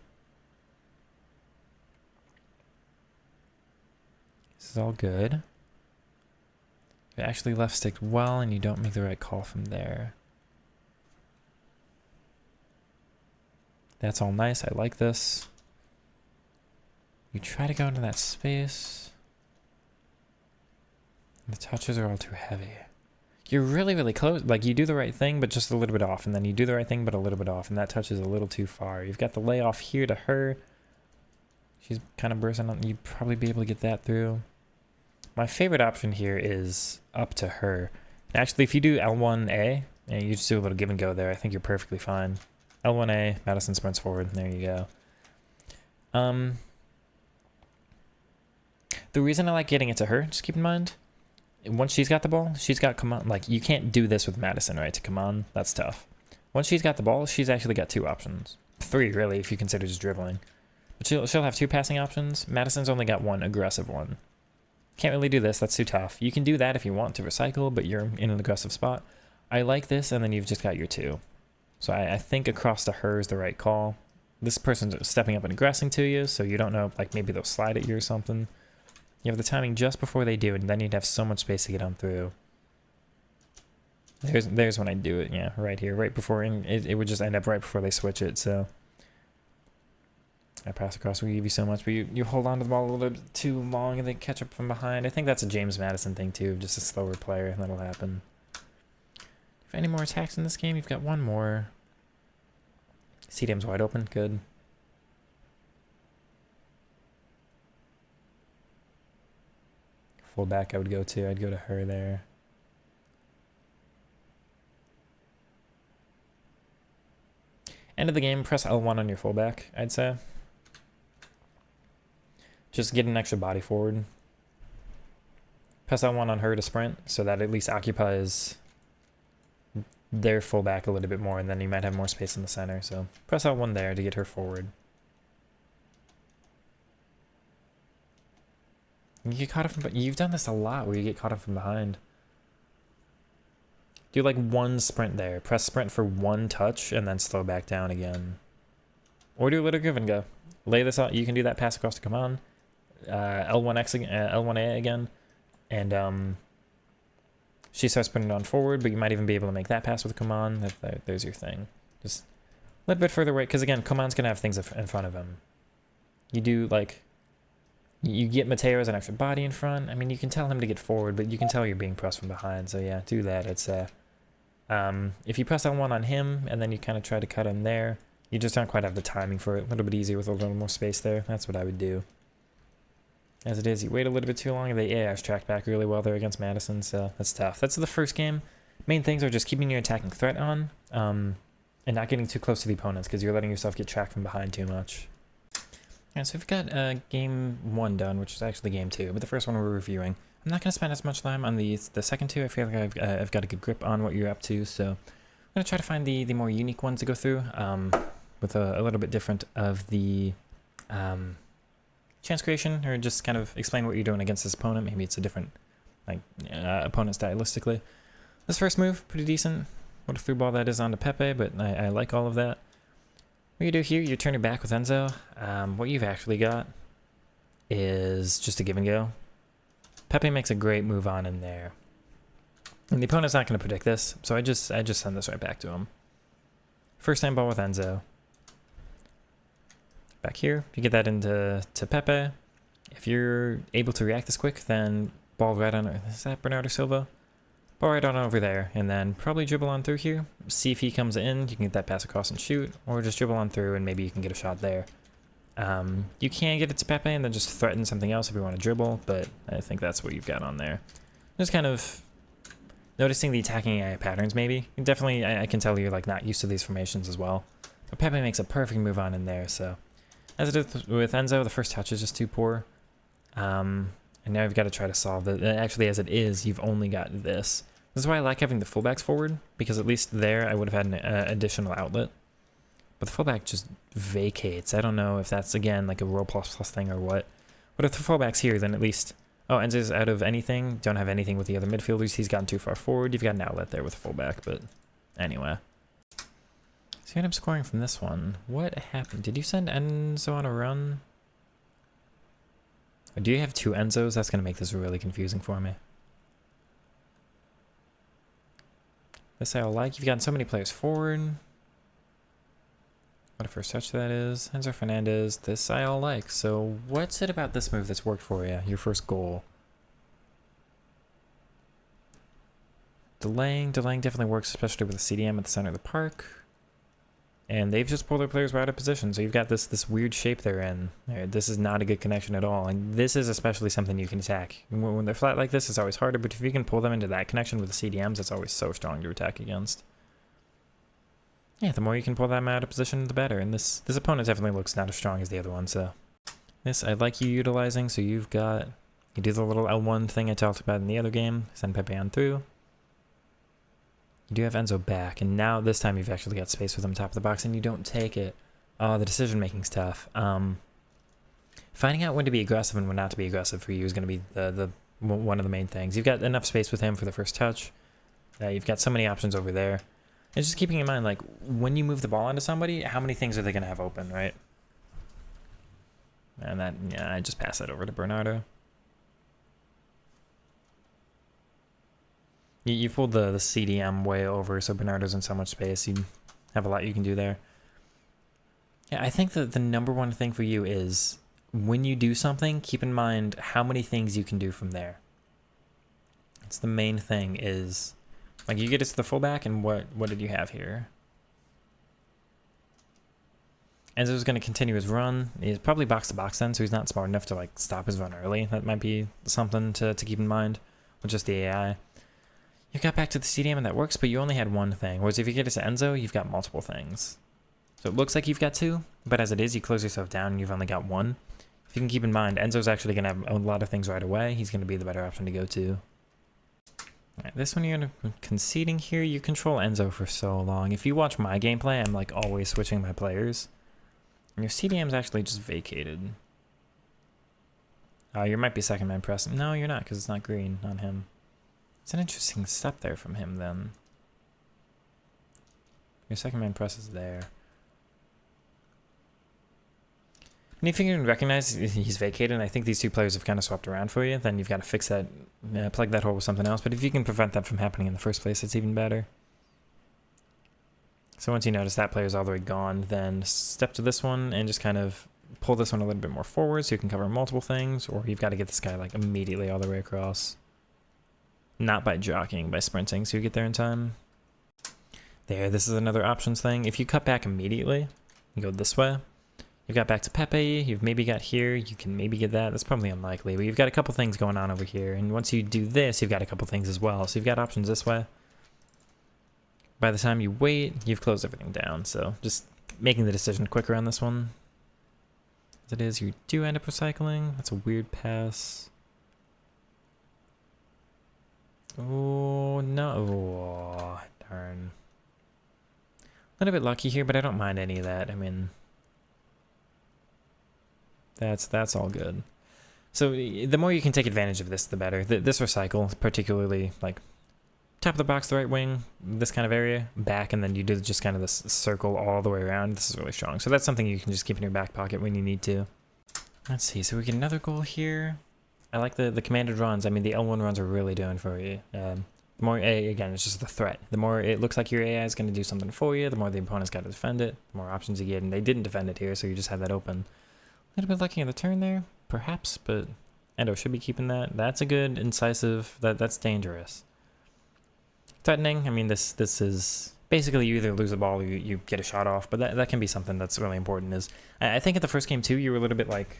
This is all good. You actually left sticked well, and you don't make the right call from there. That's all nice. I like this. You try to go into that space. The touches are all too heavy. You're really, really close. Like, you do the right thing, but just a little bit off. And then you do the right thing, but a little bit off. And that touch is a little too far. You've got the layoff here to her. She's kind of bursting on. You'd probably be able to get that through. My favorite option here is up to her. Actually, if you do L1A, and you just do a little give and go there, I think you're perfectly fine. L1A, Madison sprints forward, and there you go. The reason I like getting it to her, just keep in mind, once she's got the ball, she's got come on. Like, you can't do this with Madison, right? To come on, that's tough. Once she's got the ball, she's actually got 2 options. 3, really, if you consider just dribbling. But she'll have 2 passing options. Madison's only got 1 aggressive one. Can't really do this, that's too tough. You can do that if you want to recycle, but you're in an aggressive spot. I like this, and then you've just got your 2. So I think across to her is the right call. This person's stepping up and aggressing to you, so you don't know, like maybe they'll slide at you or something. You have the timing just before they do, and then you'd have so much space to get on through. There's when I do it, yeah, right here, right before, and it would just end up right before they switch it, so. I pass across will give you so much, but you hold on to the ball a little bit too long and then catch up from behind. I think that's a James Madison thing too, just a slower player, that'll happen. If any more attacks in this game, you've got 1 more. CDM's wide open, good. Full back I would go to, I'd go to her there. End of the game, press L1 on your fullback, I'd say. Just get an extra body forward. Press L1 on her to sprint, so that at least occupies their fullback a little bit more, and then you might have more space in the center. So press L1 there to get her forward. You get caught up from, you've done this a lot where you get caught up from behind. Do like 1 sprint there. Press sprint for 1 touch and then slow back down again. Or do a little give and go. Lay this out. You can do that pass across to come on. L1X again, L1A again. And she starts putting it on forward, but you might even be able to make that pass with come on. There's your thing. Just a little bit further away, because again, come on's going to have things in front of him. You do like... You get Mateo as an extra body in front. I mean, you can tell him to get forward, but you can tell you're being pressed from behind. So yeah, do that, I'd say. If you press L1 on him, and then you kind of try to cut him there, you just don't quite have the timing for it. A little bit easier with a little more space there. That's what I would do. As it is, you wait a little bit too long, and the AI's tracked back really well there against Madison, so that's tough. That's the first game. Main things are just keeping your attacking threat on, and not getting too close to the opponents, because you're letting yourself get tracked from behind too much. Alright, so we've got game 1 done, which is actually game 2, but the first one we're reviewing. I'm not going to spend as much time on the second 2. I feel like I've got a good grip on what you're up to, so I'm going to try to find the more unique ones to go through, with a little bit different of the chance creation, or just kind of explain what you're doing against this opponent. Maybe it's a different opponent stylistically. This first move, pretty decent. What a through ball that is onto Pepe, but I like all of that. What you do here, you turn your back with Enzo. What you've actually got is just a give and go. Pepe makes a great move on in there. And the opponent's not going to predict this, so I just send this right back to him. First time ball with Enzo. Back here, if you get that into Pepe, if you're able to react this quick, then ball right on, is that Bernardo Silva? Ball right on over there, and then probably dribble on through here. See if he comes in, you can get that pass across and shoot, or just dribble on through and maybe you can get a shot there. You can get it to Pepe and then just threaten something else if you want to dribble, but I think that's what you've got on there. Just kind of noticing the attacking AI patterns maybe. Definitely, I can tell you're like not used to these formations as well. But Pepe makes a perfect move on in there, so. As it is with Enzo, the first touch is just too poor. And now you've got to try to solve it. Actually, as it is, you've only got this. This is why I like having the fullbacks forward, because at least there I would have had an additional outlet. But the fullback just vacates. I don't know if that's, again, like a roll plus thing or what. But if the fullback's here, then at least... Oh, Enzo's out of anything. Don't have anything with the other midfielders. He's gotten too far forward. You've got an outlet there with the fullback, but anyway. So you end up scoring from this one. What happened? Did you send Enzo on a run? Or do you have 2 Enzos? That's going to make this really confusing for me. This I like. You've gotten so many players forward. What a first touch that is. Enzo Fernandez. This I all like. So what's it about this move that's worked for you? Your first goal. Delaying definitely works, especially with the CDM at the center of the park. And they've just pulled their players right out of position, so you've got this weird shape they're in. This is not a good connection at all, and this is especially something you can attack. When they're flat like this, it's always harder, but if you can pull them into that connection with the CDMs, it's always so strong to attack against. Yeah, the more you can pull them out of position, the better, and this opponent definitely looks not as strong as the other one, so... This I like you utilizing, so you've got You do the little L1 thing I talked about in the other game, send Pepe on through. You do have Enzo back, and now this time you've actually got space with him top of the box, and you don't take it. Oh, the decision making's tough. Finding out when to be aggressive and when not to be aggressive for you is going to be the one of the main things. You've got enough space with him for the first touch. You've got so many options over there. And just keeping in mind, like, when you move the ball onto somebody, how many things are they going to have open, right? And that, yeah, I just pass that over to Bernardo. You pulled the CDM way over, so Bernardo's in so much space. You have a lot you can do there. Yeah, I think that the number one thing for you is when you do something, keep in mind how many things you can do from there. It's the main thing is, like, you get it to the fullback, and what did you have here? Enzo's going to continue his run. He's probably box to box then, so he's not smart enough to like stop his run early. That might be something to keep in mind with just the AI. You got back to the CDM and that works, but you only had one thing. Whereas if you get it to Enzo, you've got multiple things. So it looks like you've got two, but as it is, you close yourself down and you've only got one. If you can keep in mind, Enzo's actually going to have a lot of things right away. He's going to be the better option to go to. Right, this one you're conceding here, you control Enzo for so long. If you watch my gameplay, I'm like always switching my players. And your CDM's actually just vacated. You might be second man press. No, you're not, because it's not green on him. It's an interesting step there from him then. Your second man press is there. And if you can recognize he's vacated, and I think these two players have kind of swapped around for you, then you've got to fix that, plug that hole with something else. But if you can prevent that from happening in the first place, it's even better. So once you notice that player's all the way gone, then step to this one and just kind of pull this one a little bit more forward so you can cover multiple things, or you've got to get this guy like immediately all the way across. Not by jockeying, by sprinting, so you get there in time. There, this is another options thing. If you cut back immediately, you go this way. You've got back to Pepe, you've maybe got here, you can maybe get that. That's probably unlikely, but you've got a couple things going on over here. And once you do this, you've got a couple things as well. So you've got options this way. By the time you wait, you've closed everything down. So just making the decision quicker on this one. As it is, you do end up recycling. That's a weird pass. Oh, no. Oh, darn. A little bit lucky here, but I don't mind any of that. I mean, that's all good. So the more you can take advantage of this, the better. This recycle, particularly like top of the box, the right wing, this kind of area, back, and then you do just kind of this circle all the way around. This is really strong. So that's something you can just keep in your back pocket when you need to. Let's see. So we get another goal here. I like the commanded runs. I mean, the L1 runs are really doing for you. The more again, it's just the threat. The more it looks like your AI is going to do something for you, the more the opponent's got to defend it, the more options you get. And they didn't defend it here, so you just had that open. A little bit lucky on the turn there, perhaps, but Endo should be keeping that. That's a good, incisive, that's dangerous. Threatening, I mean, this is basically you either lose the ball or you get a shot off, but that can be something that's really important. Is I think at the first game too, you were a little bit like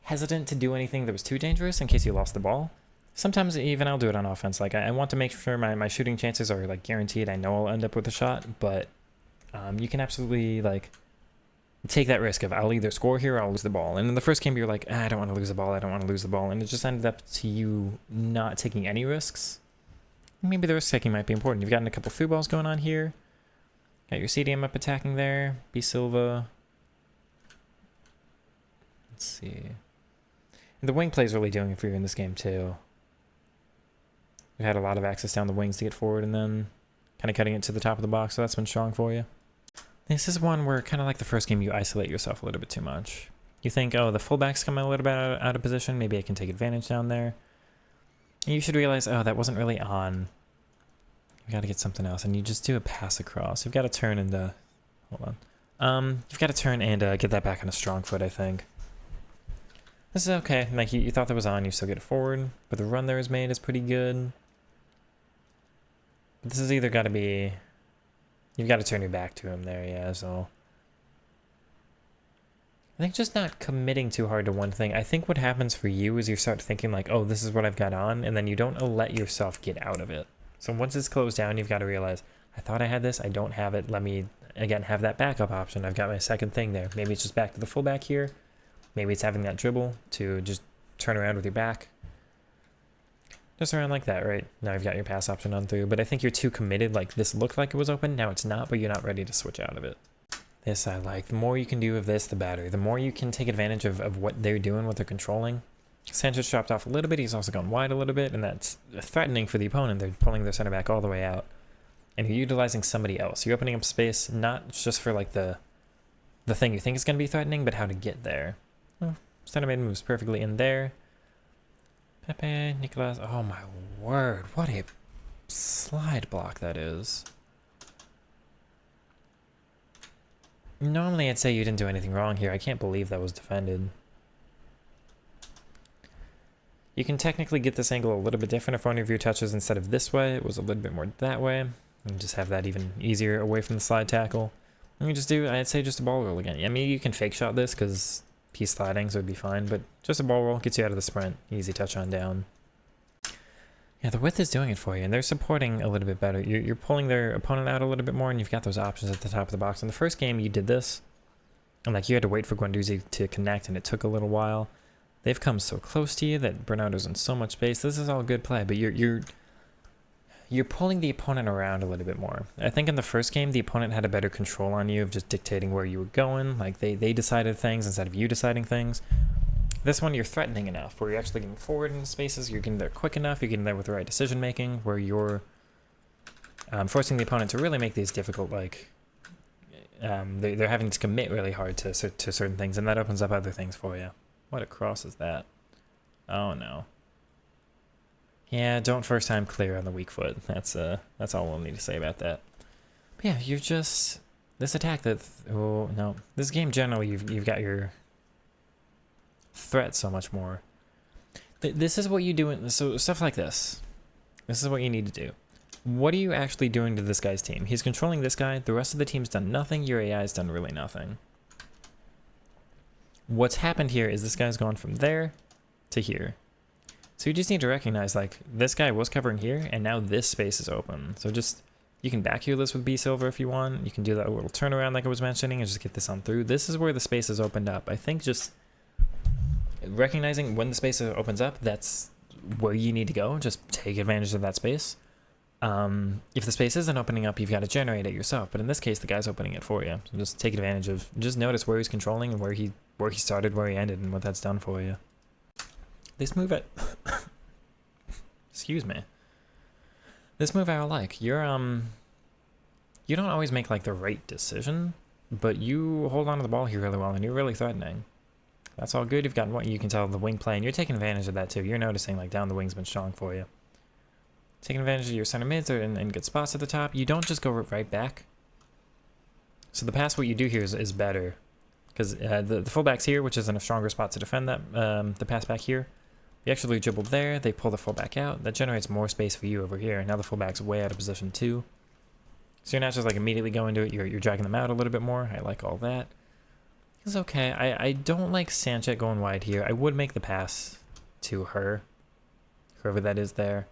hesitant to do anything that was too dangerous in case you lost the ball. Sometimes even I'll do it on offense. Like I want to make sure my shooting chances are like guaranteed. I know I'll end up with a shot, but you can absolutely like take that risk of I'll either score here or I'll lose the ball. And in the first game, you're like, I don't want to lose the ball. I don't want to lose the ball. And it just ended up to you not taking any risks. Maybe the risk taking might be important. You've gotten a couple through balls going on here. Got your CDM up attacking there. B Silva. Let's see. And the wing play is really doing it for you in this game too. We've had a lot of access down the wings to get forward and then kind of cutting it to the top of the box. So that's been strong for you. This is one where, kind of like the first game, you isolate yourself a little bit too much. You think, oh, the fullback's coming a little bit out of position. Maybe I can take advantage down there. And you should realize, oh, that wasn't really on. You got to get something else. And you just do a pass across. You've got to turn and, hold on. You've got to turn and get that back on a strong foot, I think. This is okay. Like, you thought that was on. You still get it forward. But the run there is made is pretty good. But this has either got to be... You've got to turn your back to him there, yeah, so... I think just not committing too hard to one thing. I think what happens for you is you start thinking like, oh, this is what I've got on, and then you don't let yourself get out of it. So once it's closed down, you've got to realize, I thought I had this, I don't have it. Let me, again, have that backup option. I've got my second thing there. Maybe it's just back to the fullback here. Maybe it's having that dribble to just turn around with your back. Just around like that, right? Now you've got your pass option on through, but I think you're too committed. Like, this looked like it was open, now it's not, but you're not ready to switch out of it. This I like. The more you can do of this, the better. The more you can take advantage of what they're doing, what they're controlling. Sanchez dropped off a little bit, he's also gone wide a little bit, and that's threatening for the opponent. They're pulling their center back all the way out. And you're utilizing somebody else. You're opening up space, not just for like the thing you think is going to be threatening, but how to get there. Well, center mid moves perfectly in there. Pepe, Nicolas, oh my word, what a slide block that is. Normally I'd say you didn't do anything wrong here. I can't believe that was defended. You can technically get this angle a little bit different if one of your touches instead of this way, it was a little bit more that way. You can just have that even easier away from the slide tackle. And you just do, I'd say, just a ball roll again. I mean, you can fake shot this because piece sliding, so it'd be fine, but just a ball roll gets you out of the sprint. Easy touch on down. Yeah, the width is doing it for you, and they're supporting a little bit better. You're pulling their opponent out a little bit more, and you've got those options at the top of the box. In the first game, you did this, and like you had to wait for Guendouzi to connect, and it took a little while. They've come so close to you that Bernardo's in so much space. This is all good play, but you're pulling the opponent around a little bit more. I think in the first game, the opponent had a better control on you of just dictating where you were going. Like they decided things instead of you deciding things. This one, you're threatening enough where you're actually getting forward into spaces. You're getting there quick enough. You're getting there with the right decision making where you're forcing the opponent to really make these difficult, like they're having to commit really hard to certain things, and that opens up other things for you. What a cross is that? Oh no. Yeah, don't first time clear on the weak foot. That's all we'll need to say about that. But yeah, you've just this attack that oh no, this game generally you've got your threat so much more. This is what you do in so stuff like this. This is what you need to do. What are you actually doing to this guy's team? He's controlling this guy. The rest of the team's done nothing. Your AI's done really nothing. What's happened here is this guy's gone from there to here. So you just need to recognize, like, this guy was covering here, and now this space is open. So just, you can back heal this with B Silver if you want. You can do that little turnaround like I was mentioning and just get this on through. This is where the space is opened up. I think just recognizing when the space opens up, that's where you need to go. Just take advantage of that space. If the space isn't opening up, you've got to generate it yourself. But in this case, the guy's opening it for you. So just take advantage of, just notice where he's controlling and where he started, where he ended, and what that's done for you. This move excuse me. This move I like. You don't always make like the right decision, but you hold on to the ball here really well, and you're really threatening. That's all good. You've got what you can tell the wing play, and you're taking advantage of that too. You're noticing like down the wing's been strong for you. Taking advantage of your center mids and good spots at the top. You don't just go right back. So the pass, what you do here is better, because the fullback's here, which is in a stronger spot to defend that the pass back here. You actually dribble there, they pull the fullback out. That generates more space for you over here. Now the fullback's way out of position too. So you're not just like immediately going to it, you're dragging them out a little bit more. I like all that. It's okay. I don't like Sanchez going wide here. I would make the pass to her, whoever that is there,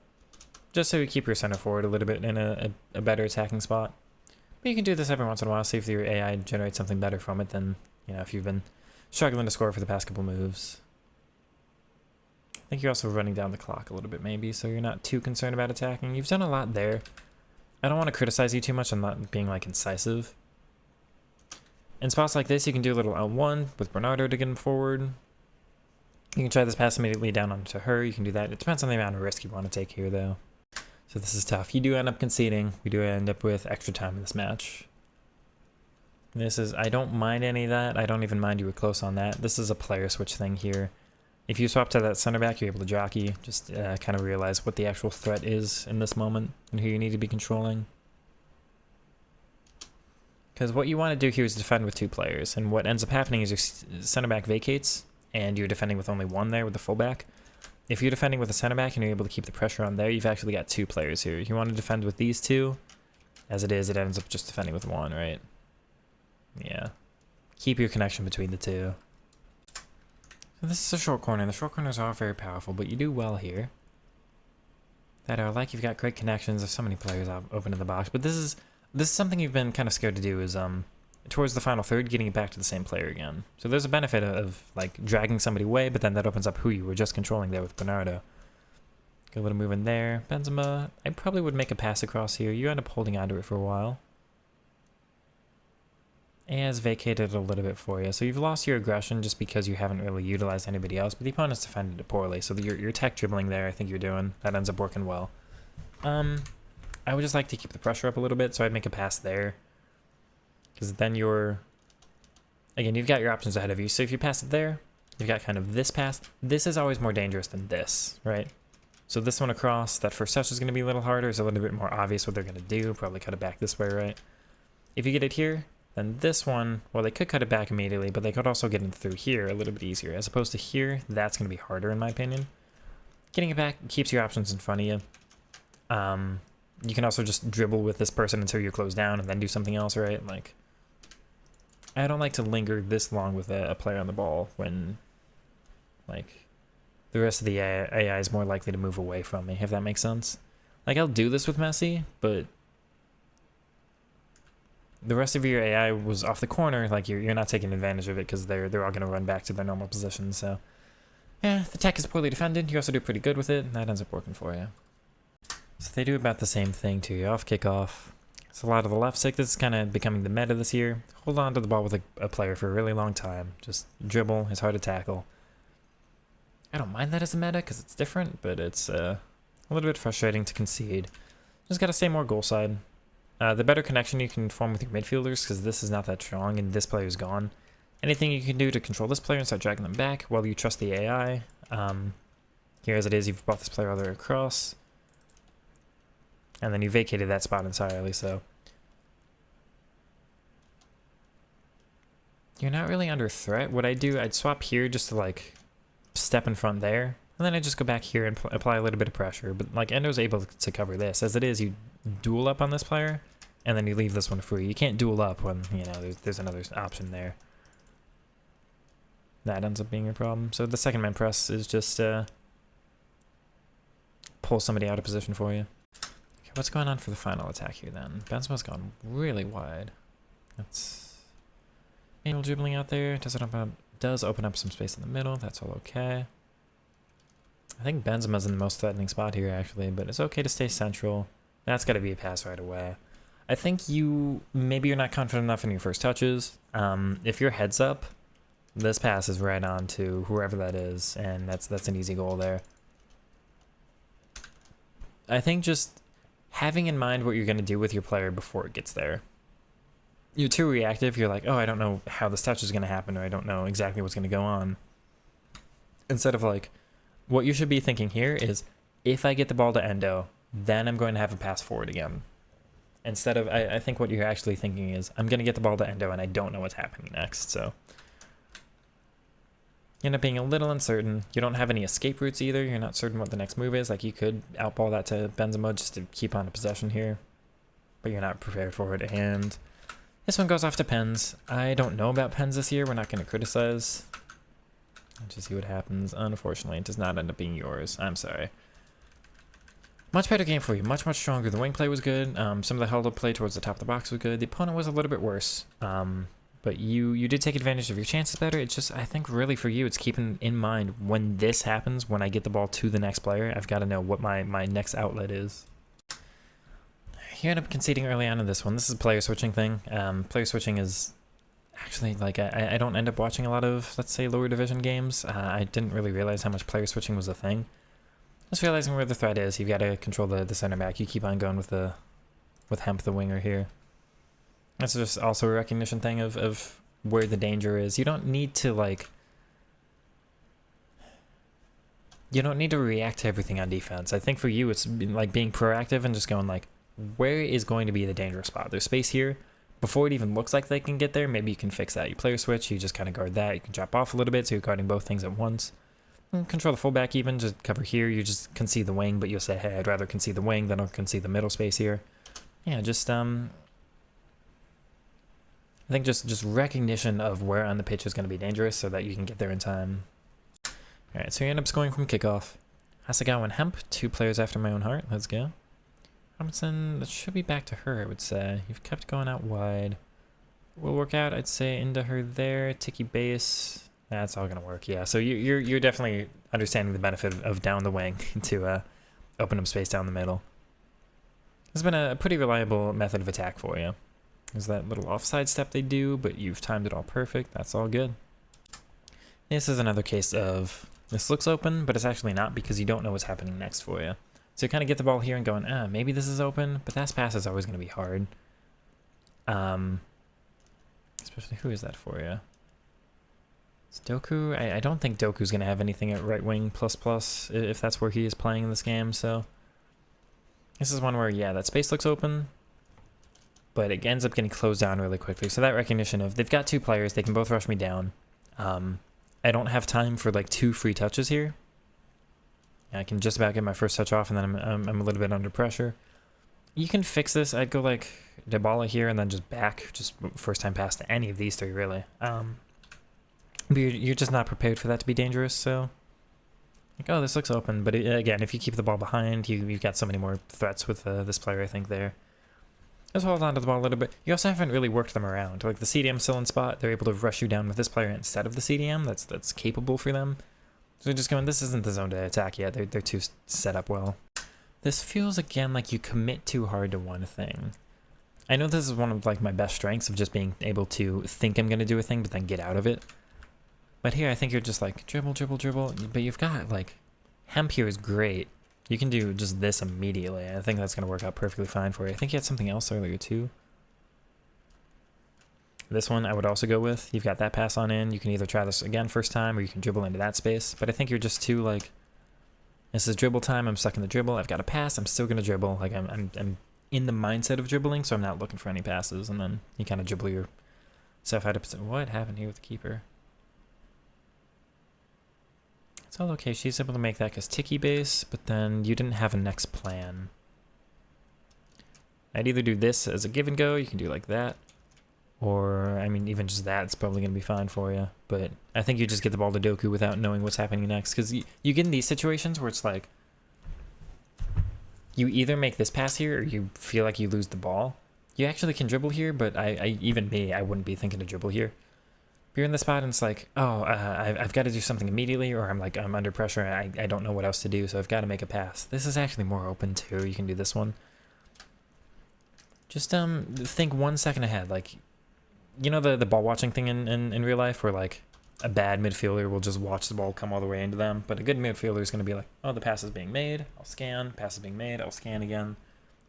just so you keep your center forward a little bit in a better attacking spot. But you can do this every once in a while, see if your AI generates something better from it than, you know, if you've been struggling to score for the past couple moves. I think you're also running down the clock a little bit maybe, so you're not too concerned about attacking. You've done a lot there. I don't want to criticize you too much on not being like incisive. In spots like this, you can do a little L1 with Bernardo to get him forward. You can try this pass immediately down onto her. You can do that. It depends on the amount of risk you want to take here though. So this is tough. You do end up conceding. We do end up with extra time in this match. This is, I don't mind any of that. I don't even mind you were close on that. This is a player switch thing here. If you swap to that center back, you're able to jockey. Just kind of realize what the actual threat is in this moment and who you need to be controlling. Because what you want to do here is defend with two players. And what ends up happening is your center back vacates and you're defending with only one there with the fullback. If you're defending with a center back and you're able to keep the pressure on there, you've actually got two players here. You want to defend with these two. As it is, it ends up just defending with one, right? Yeah. Keep your connection between the two. So this is a short corner, and the short corners are very powerful, but you do well here. That I like. You've got great connections. There's so many players open in the box, but this is something you've been kind of scared to do, is towards the final third, getting it back to the same player again. So there's a benefit of like dragging somebody away, but then that opens up who you were just controlling there with Bernardo. Good little move in there. Benzema, I probably would make a pass across here. You end up holding onto it for a while. It has vacated a little bit for you. So you've lost your aggression just because you haven't really utilized anybody else, but the opponent's defended it poorly. So your tech dribbling there, I think you're doing, that ends up working well. I would just like to keep the pressure up a little bit, so I'd make a pass there. Because then again, you've got your options ahead of you. So if you pass it there, you've got kind of this pass. This is always more dangerous than this, right? So this one across, that first touch is going to be a little harder. It's a little bit more obvious what they're going to do. Probably cut it back this way, right? If you get it here, then this one, well, they could cut it back immediately, but they could also get it through here a little bit easier. As opposed to here, that's going to be harder in my opinion. Getting it back keeps your options in front of you. You can also just dribble with this person until you're closed down and then do something else, right? Like, I don't like to linger this long with a player on the ball when, like, the rest of the AI is more likely to move away from me, if that makes sense. Like, I'll do this with Messi, but the rest of your AI was off the corner. Like, you're not taking advantage of it because they're all going to run back to their normal position. So, yeah, the tech is poorly defended. You also do pretty good with it, and that ends up working for you. So they do about the same thing to you. Off kickoff. It's a lot of the left stick. This is kind of becoming the meta this year. Hold on to the ball with a player for a really long time. Just dribble. It's hard to tackle. I don't mind that as a meta because it's different, but it's a little bit frustrating to concede. Just got to stay more goal side. The better connection you can form with your midfielders, because this is not that strong and this player's gone. Anything you can do to control this player and start dragging them back while you trust the AI. Here as it is, you've brought this player all the way across. And then you vacated that spot entirely, so you're not really under threat. What I do, I'd swap here just to like step in front there, and then I just go back here and apply a little bit of pressure. But like Endo's able to cover this. As it is, you duel up on this player, and then you leave this one free. You can't duel up when, you know, there's another option there. That ends up being a problem. So the second man press is just pull somebody out of position for you. What's going on for the final attack here then? Benzema's gone really wide. That's manual dribbling out there. Does open up some space in the middle. That's all okay. I think Benzema's in the most threatening spot here actually, but it's okay to stay central. That's got to be a pass right away. I think maybe you're not confident enough in your first touches. If your head's up, this pass is right on to whoever that is, and that's an easy goal there. I think just having in mind what you're going to do with your player before it gets there. You're too reactive. You're like, oh, I don't know how this touch is going to happen, or I don't know exactly what's going to go on. Instead of like, what you should be thinking here is, if I get the ball to Endo, then I'm going to have a pass forward again. Instead of, I think what you're actually thinking is, I'm going to get the ball to Endo and I don't know what's happening next. So you end up being a little uncertain. You don't have any escape routes either. You're not certain what the next move is. Like, you could outball that to Benzema just to keep on to possession here, but you're not prepared for it. And this one goes off to pens. I don't know about pens this year. We're not going to criticize. Let's just see what happens. Unfortunately, it does not end up being yours. I'm sorry. Much better game for you. Much, much stronger. The wing play was good. Some of the held-up play towards the top of the box was good. The opponent was a little bit worse. But you did take advantage of your chances better. It's just, I think really for you, it's keeping in mind when this happens, when I get the ball to the next player, I've got to know what my next outlet is. You end up conceding early on in this one. This is a player switching thing. Player switching is actually, like, I don't end up watching a lot of, let's say, lower division games. I didn't really realize how much player switching was a thing. Just realizing where the threat is, you've got to control the center back. You keep on going with Hemp, the winger here. That's just also a recognition thing of where the danger is. You don't need to, like, you don't need to react to everything on defense. I think for you, it's like being proactive and just going like, where is going to be the dangerous spot? There's space here. Before it even looks like they can get there, maybe you can fix that. You player switch, you just kind of guard that. You can drop off a little bit, so you're guarding both things at once. And control the fullback even, just cover here. You just concede the wing, but you'll say, hey, I'd rather concede the wing than I'll concede the middle space here. Yeah, just I think just recognition of where on the pitch is going to be dangerous so that you can get there in time. Alright, so you end up scoring from kickoff. Hasegawa and Hemp, 2 players after my own heart. Let's go. Robinson, that should be back to her, I would say. You've kept going out wide. will work out. I'd say into her there, ticky base. That's all gonna work. Yeah. So you're definitely understanding the benefit of down the wing to open up space down the middle. This has been a pretty reliable method of attack for you. There's that little offside step they do, but you've timed it all perfect. That's all good. This is another case of this looks open, but it's actually not because you don't know what's happening next for you. So you kind of get the ball here and going, maybe this is open, but that pass is always going to be hard. Especially who is that for you? It's Doku. I don't think Doku's going to have anything at right wing plus if that's where he is playing in this game. So this is one where, yeah, that space looks open, but it ends up getting closed down really quickly. So that recognition of they've got two players, they can both rush me down. I don't have time for like 2 free touches here. I can just about get my first touch off, and then I'm a little bit under pressure. You can fix this. I'd go like Dybala here and then just back, just first time pass to any of these 3 really. But you're just not prepared for that to be dangerous, so like, oh, this looks open. But again, if you keep the ball behind, you've got so many more threats with this player, I think, there. Just hold on to the ball a little bit. You also haven't really worked them around. Like the CDM's still in spot. They're able to rush you down with this player instead of the CDM. That's capable for them. So you're just going, this isn't the zone to attack yet. They're too set up well. This feels, again, like you commit too hard to one thing. I know this is one of like my best strengths of just being able to think I'm going to do a thing, but then get out of it. But here I think you're just like dribble, dribble, dribble. But you've got like, Hemp here is great. You can do just this immediately. I think that's going to work out perfectly fine for you. I think you had something else earlier too. This one I would also go with. You've got that pass on in. You can either try this again first time, or you can dribble into that space. But I think you're just too like, this is dribble time. I'm stuck in the dribble. I've got a pass. I'm still going to dribble. Like I'm in the mindset of dribbling, so I'm not looking for any passes. And then you kind of dribble yourself out of. What happened here with the keeper? It's all okay. She's able to make that because Tiki base, but then you didn't have a next plan. I'd either do this as a give and go. You can do like that. Or, I mean, even just that's probably going to be fine for you. But I think you just get the ball to Doku without knowing what's happening next. Because you get in these situations where it's like, you either make this pass here or you feel like you lose the ball. You actually can dribble here, but even me, I wouldn't be thinking to dribble here. You're in the spot and it's like, oh, I've got to do something immediately, or I'm under pressure and I don't know what else to do, so I've got to make a pass. This is actually more open too. You can do this one. Just think 1 second ahead. Like, you know the ball watching thing in real life where like a bad midfielder will just watch the ball come all the way into them, but a good midfielder is going to be like, oh, the pass is being made, I'll scan, pass is being made, I'll scan again.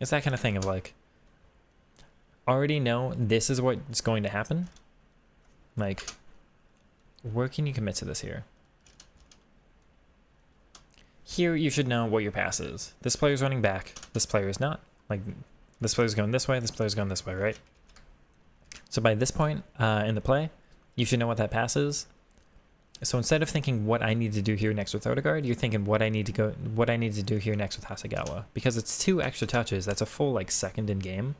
It's that kind of thing of like, already know this is what's going to happen. Like, where can you commit to this here? Here, you should know what your pass is. This player's running back. This player is not. Like, this player's going this way. This player's going this way, right? So by this point in the play, you should know what that pass is. So instead of thinking what I need to do here next with Odegaard, you're thinking what I need to do here next with Hasegawa. Because it's 2 extra touches. That's a full, like, second in game.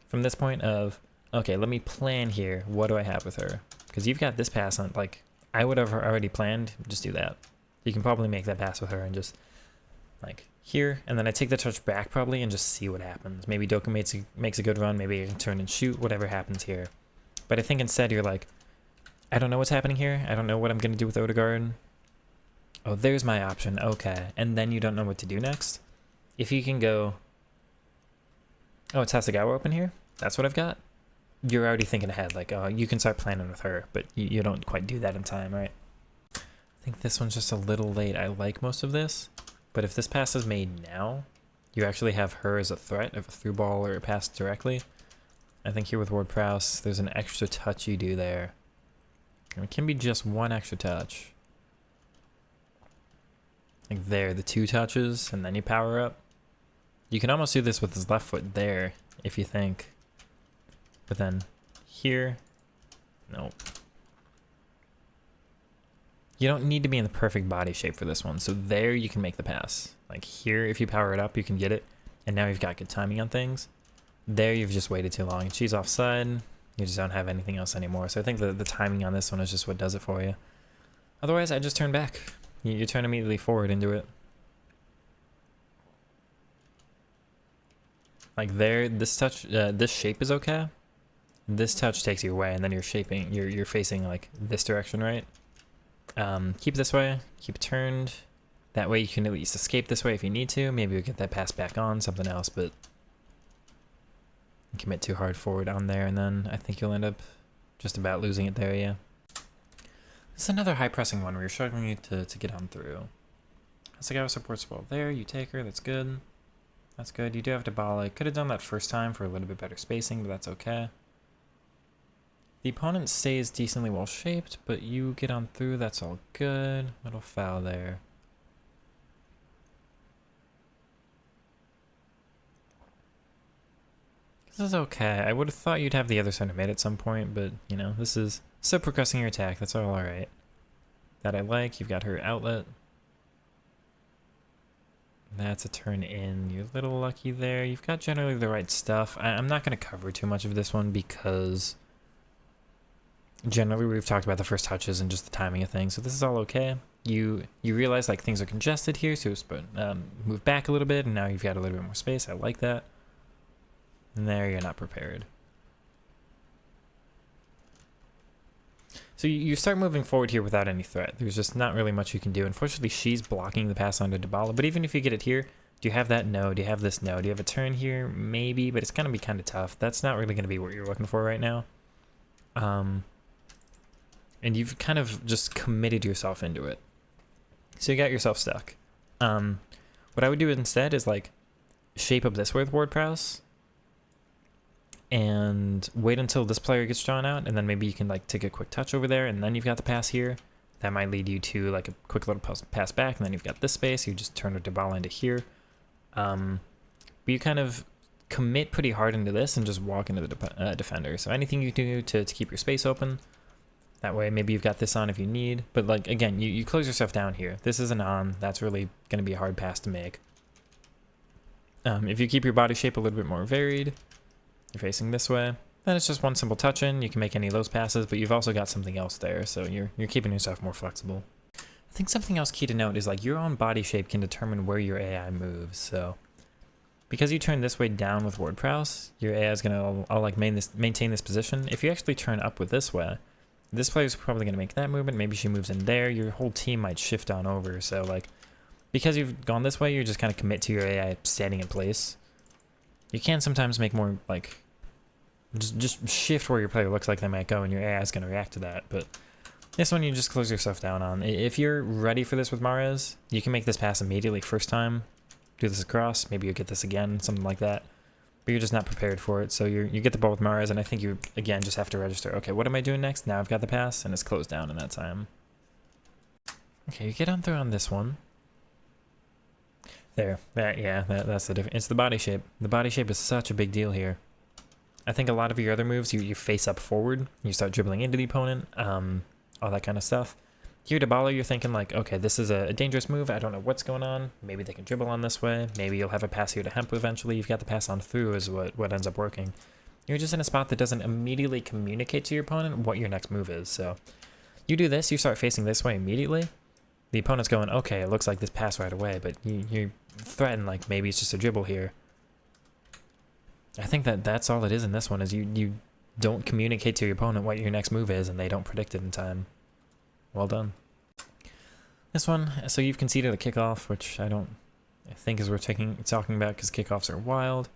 From this point of, okay, let me plan here. What do I have with her? Because you've got this pass on, like, I would have already planned. Just do that. You can probably make that pass with her and just, like, here. And then I take the touch back probably and just see what happens. Maybe Doku makes a good run. Maybe I can turn and shoot. Whatever happens here. But I think instead you're like, I don't know what's happening here. I don't know what I'm going to do with Odegaard. Oh, there's my option. Okay. And then you don't know what to do next. If you can go, oh, it's Hasegawa open here. That's what I've got. You're already thinking ahead, like, oh, you can start planning with her, but you don't quite do that in time, right? I think this one's just a little late. I like most of this, but if this pass is made now, you actually have her as a threat of a through ball or a pass directly. I think here with Ward-Prowse, there's an extra touch you do there. And it can be just 1 extra touch. Like there, the 2 touches, and then you power up. You can almost do this with his left foot there, if you think. But then here, nope. You don't need to be in the perfect body shape for this one. So there you can make the pass. Like here, if you power it up, you can get it. And now you've got good timing on things. There you've just waited too long. And she's offside. You just don't have anything else anymore. So I think the timing on this one is just what does it for you. Otherwise, I just turn back. You turn immediately forward into it. Like there, this touch, this shape is okay. this touch takes you away, and then you're facing like this direction, right? Keep this way, keep turned. That way you can at least escape this way if you need to. Maybe you'll get that pass back on, something else, but commit too hard forward on there, and then I think you'll end up just about losing it there, yeah. This is another high pressing one where you're struggling to get on through. That's the guy with supports ball there, you take her, that's good. That's good. You do have to ball. I could have done that first time for a little bit better spacing, but that's okay. The opponent stays decently well shaped, but you get on through, that's all good. Little foul there. This is okay. I would have thought you'd have the other center mid at some point, but, you know, this is still progressing your attack. That's all alright. That I like. You've got her outlet. That's a turn in. You're a little lucky there. You've got generally the right stuff. I'm not going to cover too much of this one because generally we've talked about the first touches and just the timing of things, so this is all okay. You realize like things are congested here, so move back a little bit, and now you've got a little bit more space. I like that. And there, you're not prepared. So you start moving forward here without any threat. There's just not really much you can do. Unfortunately, she's blocking the pass onto Dybala, but even if you get it here, do you have that? No. Do you have this? No. Do you have a turn here? Maybe, but it's going to be kind of tough. That's not really going to be what you're looking for right now. And you've kind of just committed yourself into it. So you got yourself stuck. What I would do instead is like shape up this way with ward prowess and wait until this player gets drawn out, and then maybe you can like take a quick touch over there, and then you've got the pass here. That might lead you to like a quick little pass back, and then you've got this space. You just turn a Dybala into here. But you kind of commit pretty hard into this and just walk into the defender. So anything you do to keep your space open, that way maybe you've got this on if you need. But like again, you close yourself down here. This isn't on. That's really going to be a hard pass to make. If you keep your body shape a little bit more varied, you're facing this way, then it's just one simple touch in. You can make any of those passes, but you've also got something else there, so you're keeping yourself more flexible. I think something else key to note is like your own body shape can determine where your AI moves. So because you turn this way down with ward prowess, your AI is gonna like maintain this position. If you actually turn up with this way, this player's probably gonna make that movement. Maybe she moves in there. Your whole team might shift on over. So like because you've gone this way, you're just kind of commit to your AI standing in place. You can sometimes make more like just shift where your player looks like they might go, and your AI is going to react to that. But this one you just close yourself down on. If you're ready for this with Mahrez, you can make this pass immediately first time. Do this across, maybe you get this again, something like that. But you're just not prepared for it. So you get the ball with Mahrez, and I think you again just have to register. Okay, what am I doing next? Now I've got the pass, and it's closed down in that time. Okay, you get on through on this one. There, that's the difference. It's the body shape. The body shape is such a big deal here. I think a lot of your other moves, you face up forward, you start dribbling into the opponent, all that kind of stuff. Here, Dybala, you're thinking like, okay, this is a dangerous move. I don't know what's going on. Maybe they can dribble on this way. Maybe you'll have a pass here to Hemp eventually. You've got the pass on through is what ends up working. You're just in a spot that doesn't immediately communicate to your opponent what your next move is. So you do this, you start facing this way immediately. The opponent's going, okay, it looks like this pass right away, but you threaten like maybe it's just a dribble here. I think that's all it is in this one, is you don't communicate to your opponent what your next move is, and they don't predict it in time. Well done. This one, so you've conceded a kickoff, which I think is worth talking about because kickoffs are wild.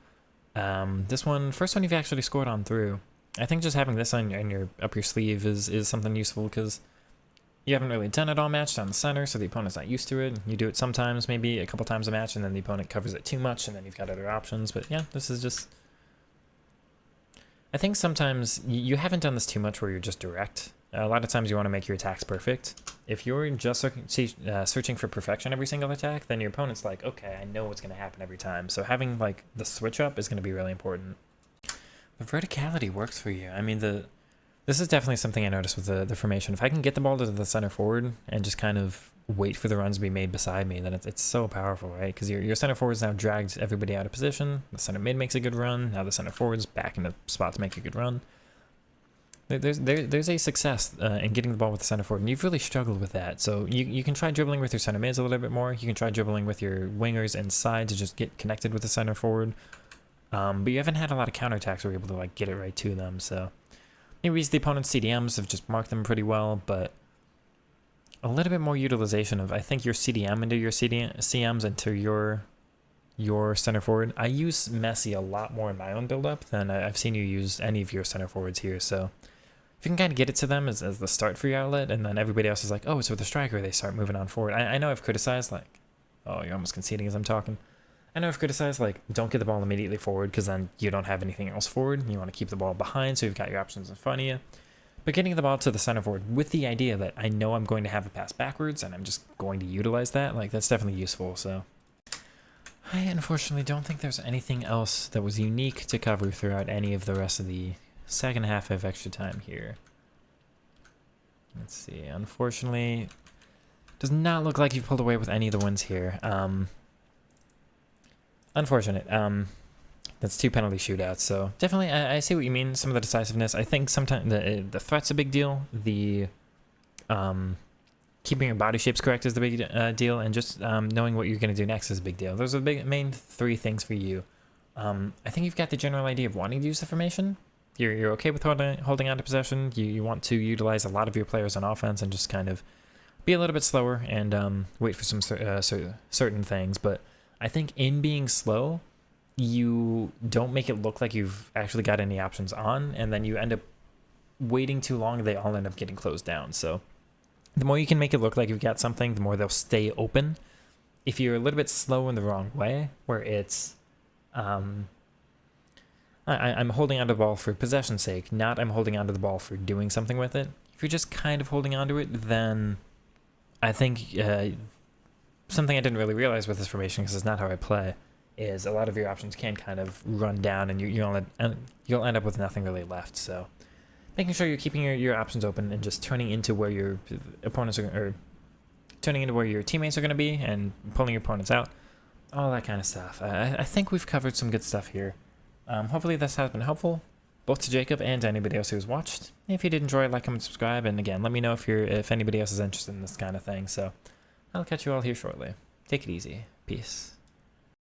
This one, first one you've actually scored on through. I think just having this on up your sleeve is something useful because you haven't really done it all match down the center, so the opponent's not used to it. You do it sometimes, maybe a couple times a match, and then the opponent covers it too much, and then you've got other options. But yeah, this is just... I think sometimes you haven't done this too much where you're just direct. A lot of times you want to make your attacks perfect. If you're just searching for perfection every single attack, then your opponent's like, okay, I know what's going to happen every time. So having like the switch up is going to be really important. The verticality works for you. I mean, this is definitely something I noticed with the formation. If I can get the ball to the center forward and just kind of wait for the runs to be made beside me, then it's so powerful, right? Because your center forward's now dragged everybody out of position. The center mid makes a good run. Now the center forward's back in the spot to make a good run. There's a success in getting the ball with the center forward, and you've really struggled with that. So you can try dribbling with your center mids a little bit more. You can try dribbling with your wingers inside to just get connected with the center forward. But you haven't had a lot of counterattacks where you're able to like get it right to them. So maybe the opponent's CDMs have just marked them pretty well, but a little bit more utilization of, I think, your CDM into your CMs into your center forward. I use Messi a lot more in my own build-up than I've seen you use any of your center forwards here, so if you can kind of get it to them as the start for your outlet, and then everybody else is like, oh, it's with the striker, they start moving on forward. I know I've criticized, like, oh, you're almost conceding as I'm talking. I know I've criticized, like, don't get the ball immediately forward because then you don't have anything else forward. You want to keep the ball behind so you've got your options in front of you. But getting the ball to the center forward with the idea that I know I'm going to have a pass backwards and I'm just going to utilize that, like, that's definitely useful, so. I unfortunately don't think there's anything else that was unique to cover throughout any of the rest of the second half of extra time here. Let's see, unfortunately, does not look like you've pulled away with any of the wins here. Unfortunate. That's 2 penalty shootouts, so definitely I see what you mean, some of the decisiveness. I think sometimes the threat's a big deal, the keeping your body shapes correct is the big deal, and just knowing what you're going to do next is a big deal. Those are the main 3 things for you. I think you've got the general idea of wanting to use the formation. You're okay with holding on to possession. You want to utilize a lot of your players on offense and just kind of be a little bit slower and wait for some certain things. But I think in being slow, you don't make it look like you've actually got any options on, and then you end up waiting too long, they all end up getting closed down. So the more you can make it look like you've got something, the more they'll stay open. If you're a little bit slow in the wrong way, where it's I'm holding onto the ball for possession's sake, not I'm holding onto the ball for doing something with it. If you're just kind of holding onto it, then I think something I didn't really realize with this formation, because it's not how I play, is a lot of your options can kind of run down, and you'll end up with nothing really left. So making sure you're keeping your options open and just turning into where your opponents are, or turning into where your teammates are going to be, and pulling your opponents out, all that kind of stuff. I think we've covered some good stuff here. Hopefully this has been helpful, both to Jacob and to anybody else who's watched. If you did enjoy, like, comment, subscribe, and again, let me know if anybody else is interested in this kind of thing. So I'll catch you all here shortly. Take it easy. Peace.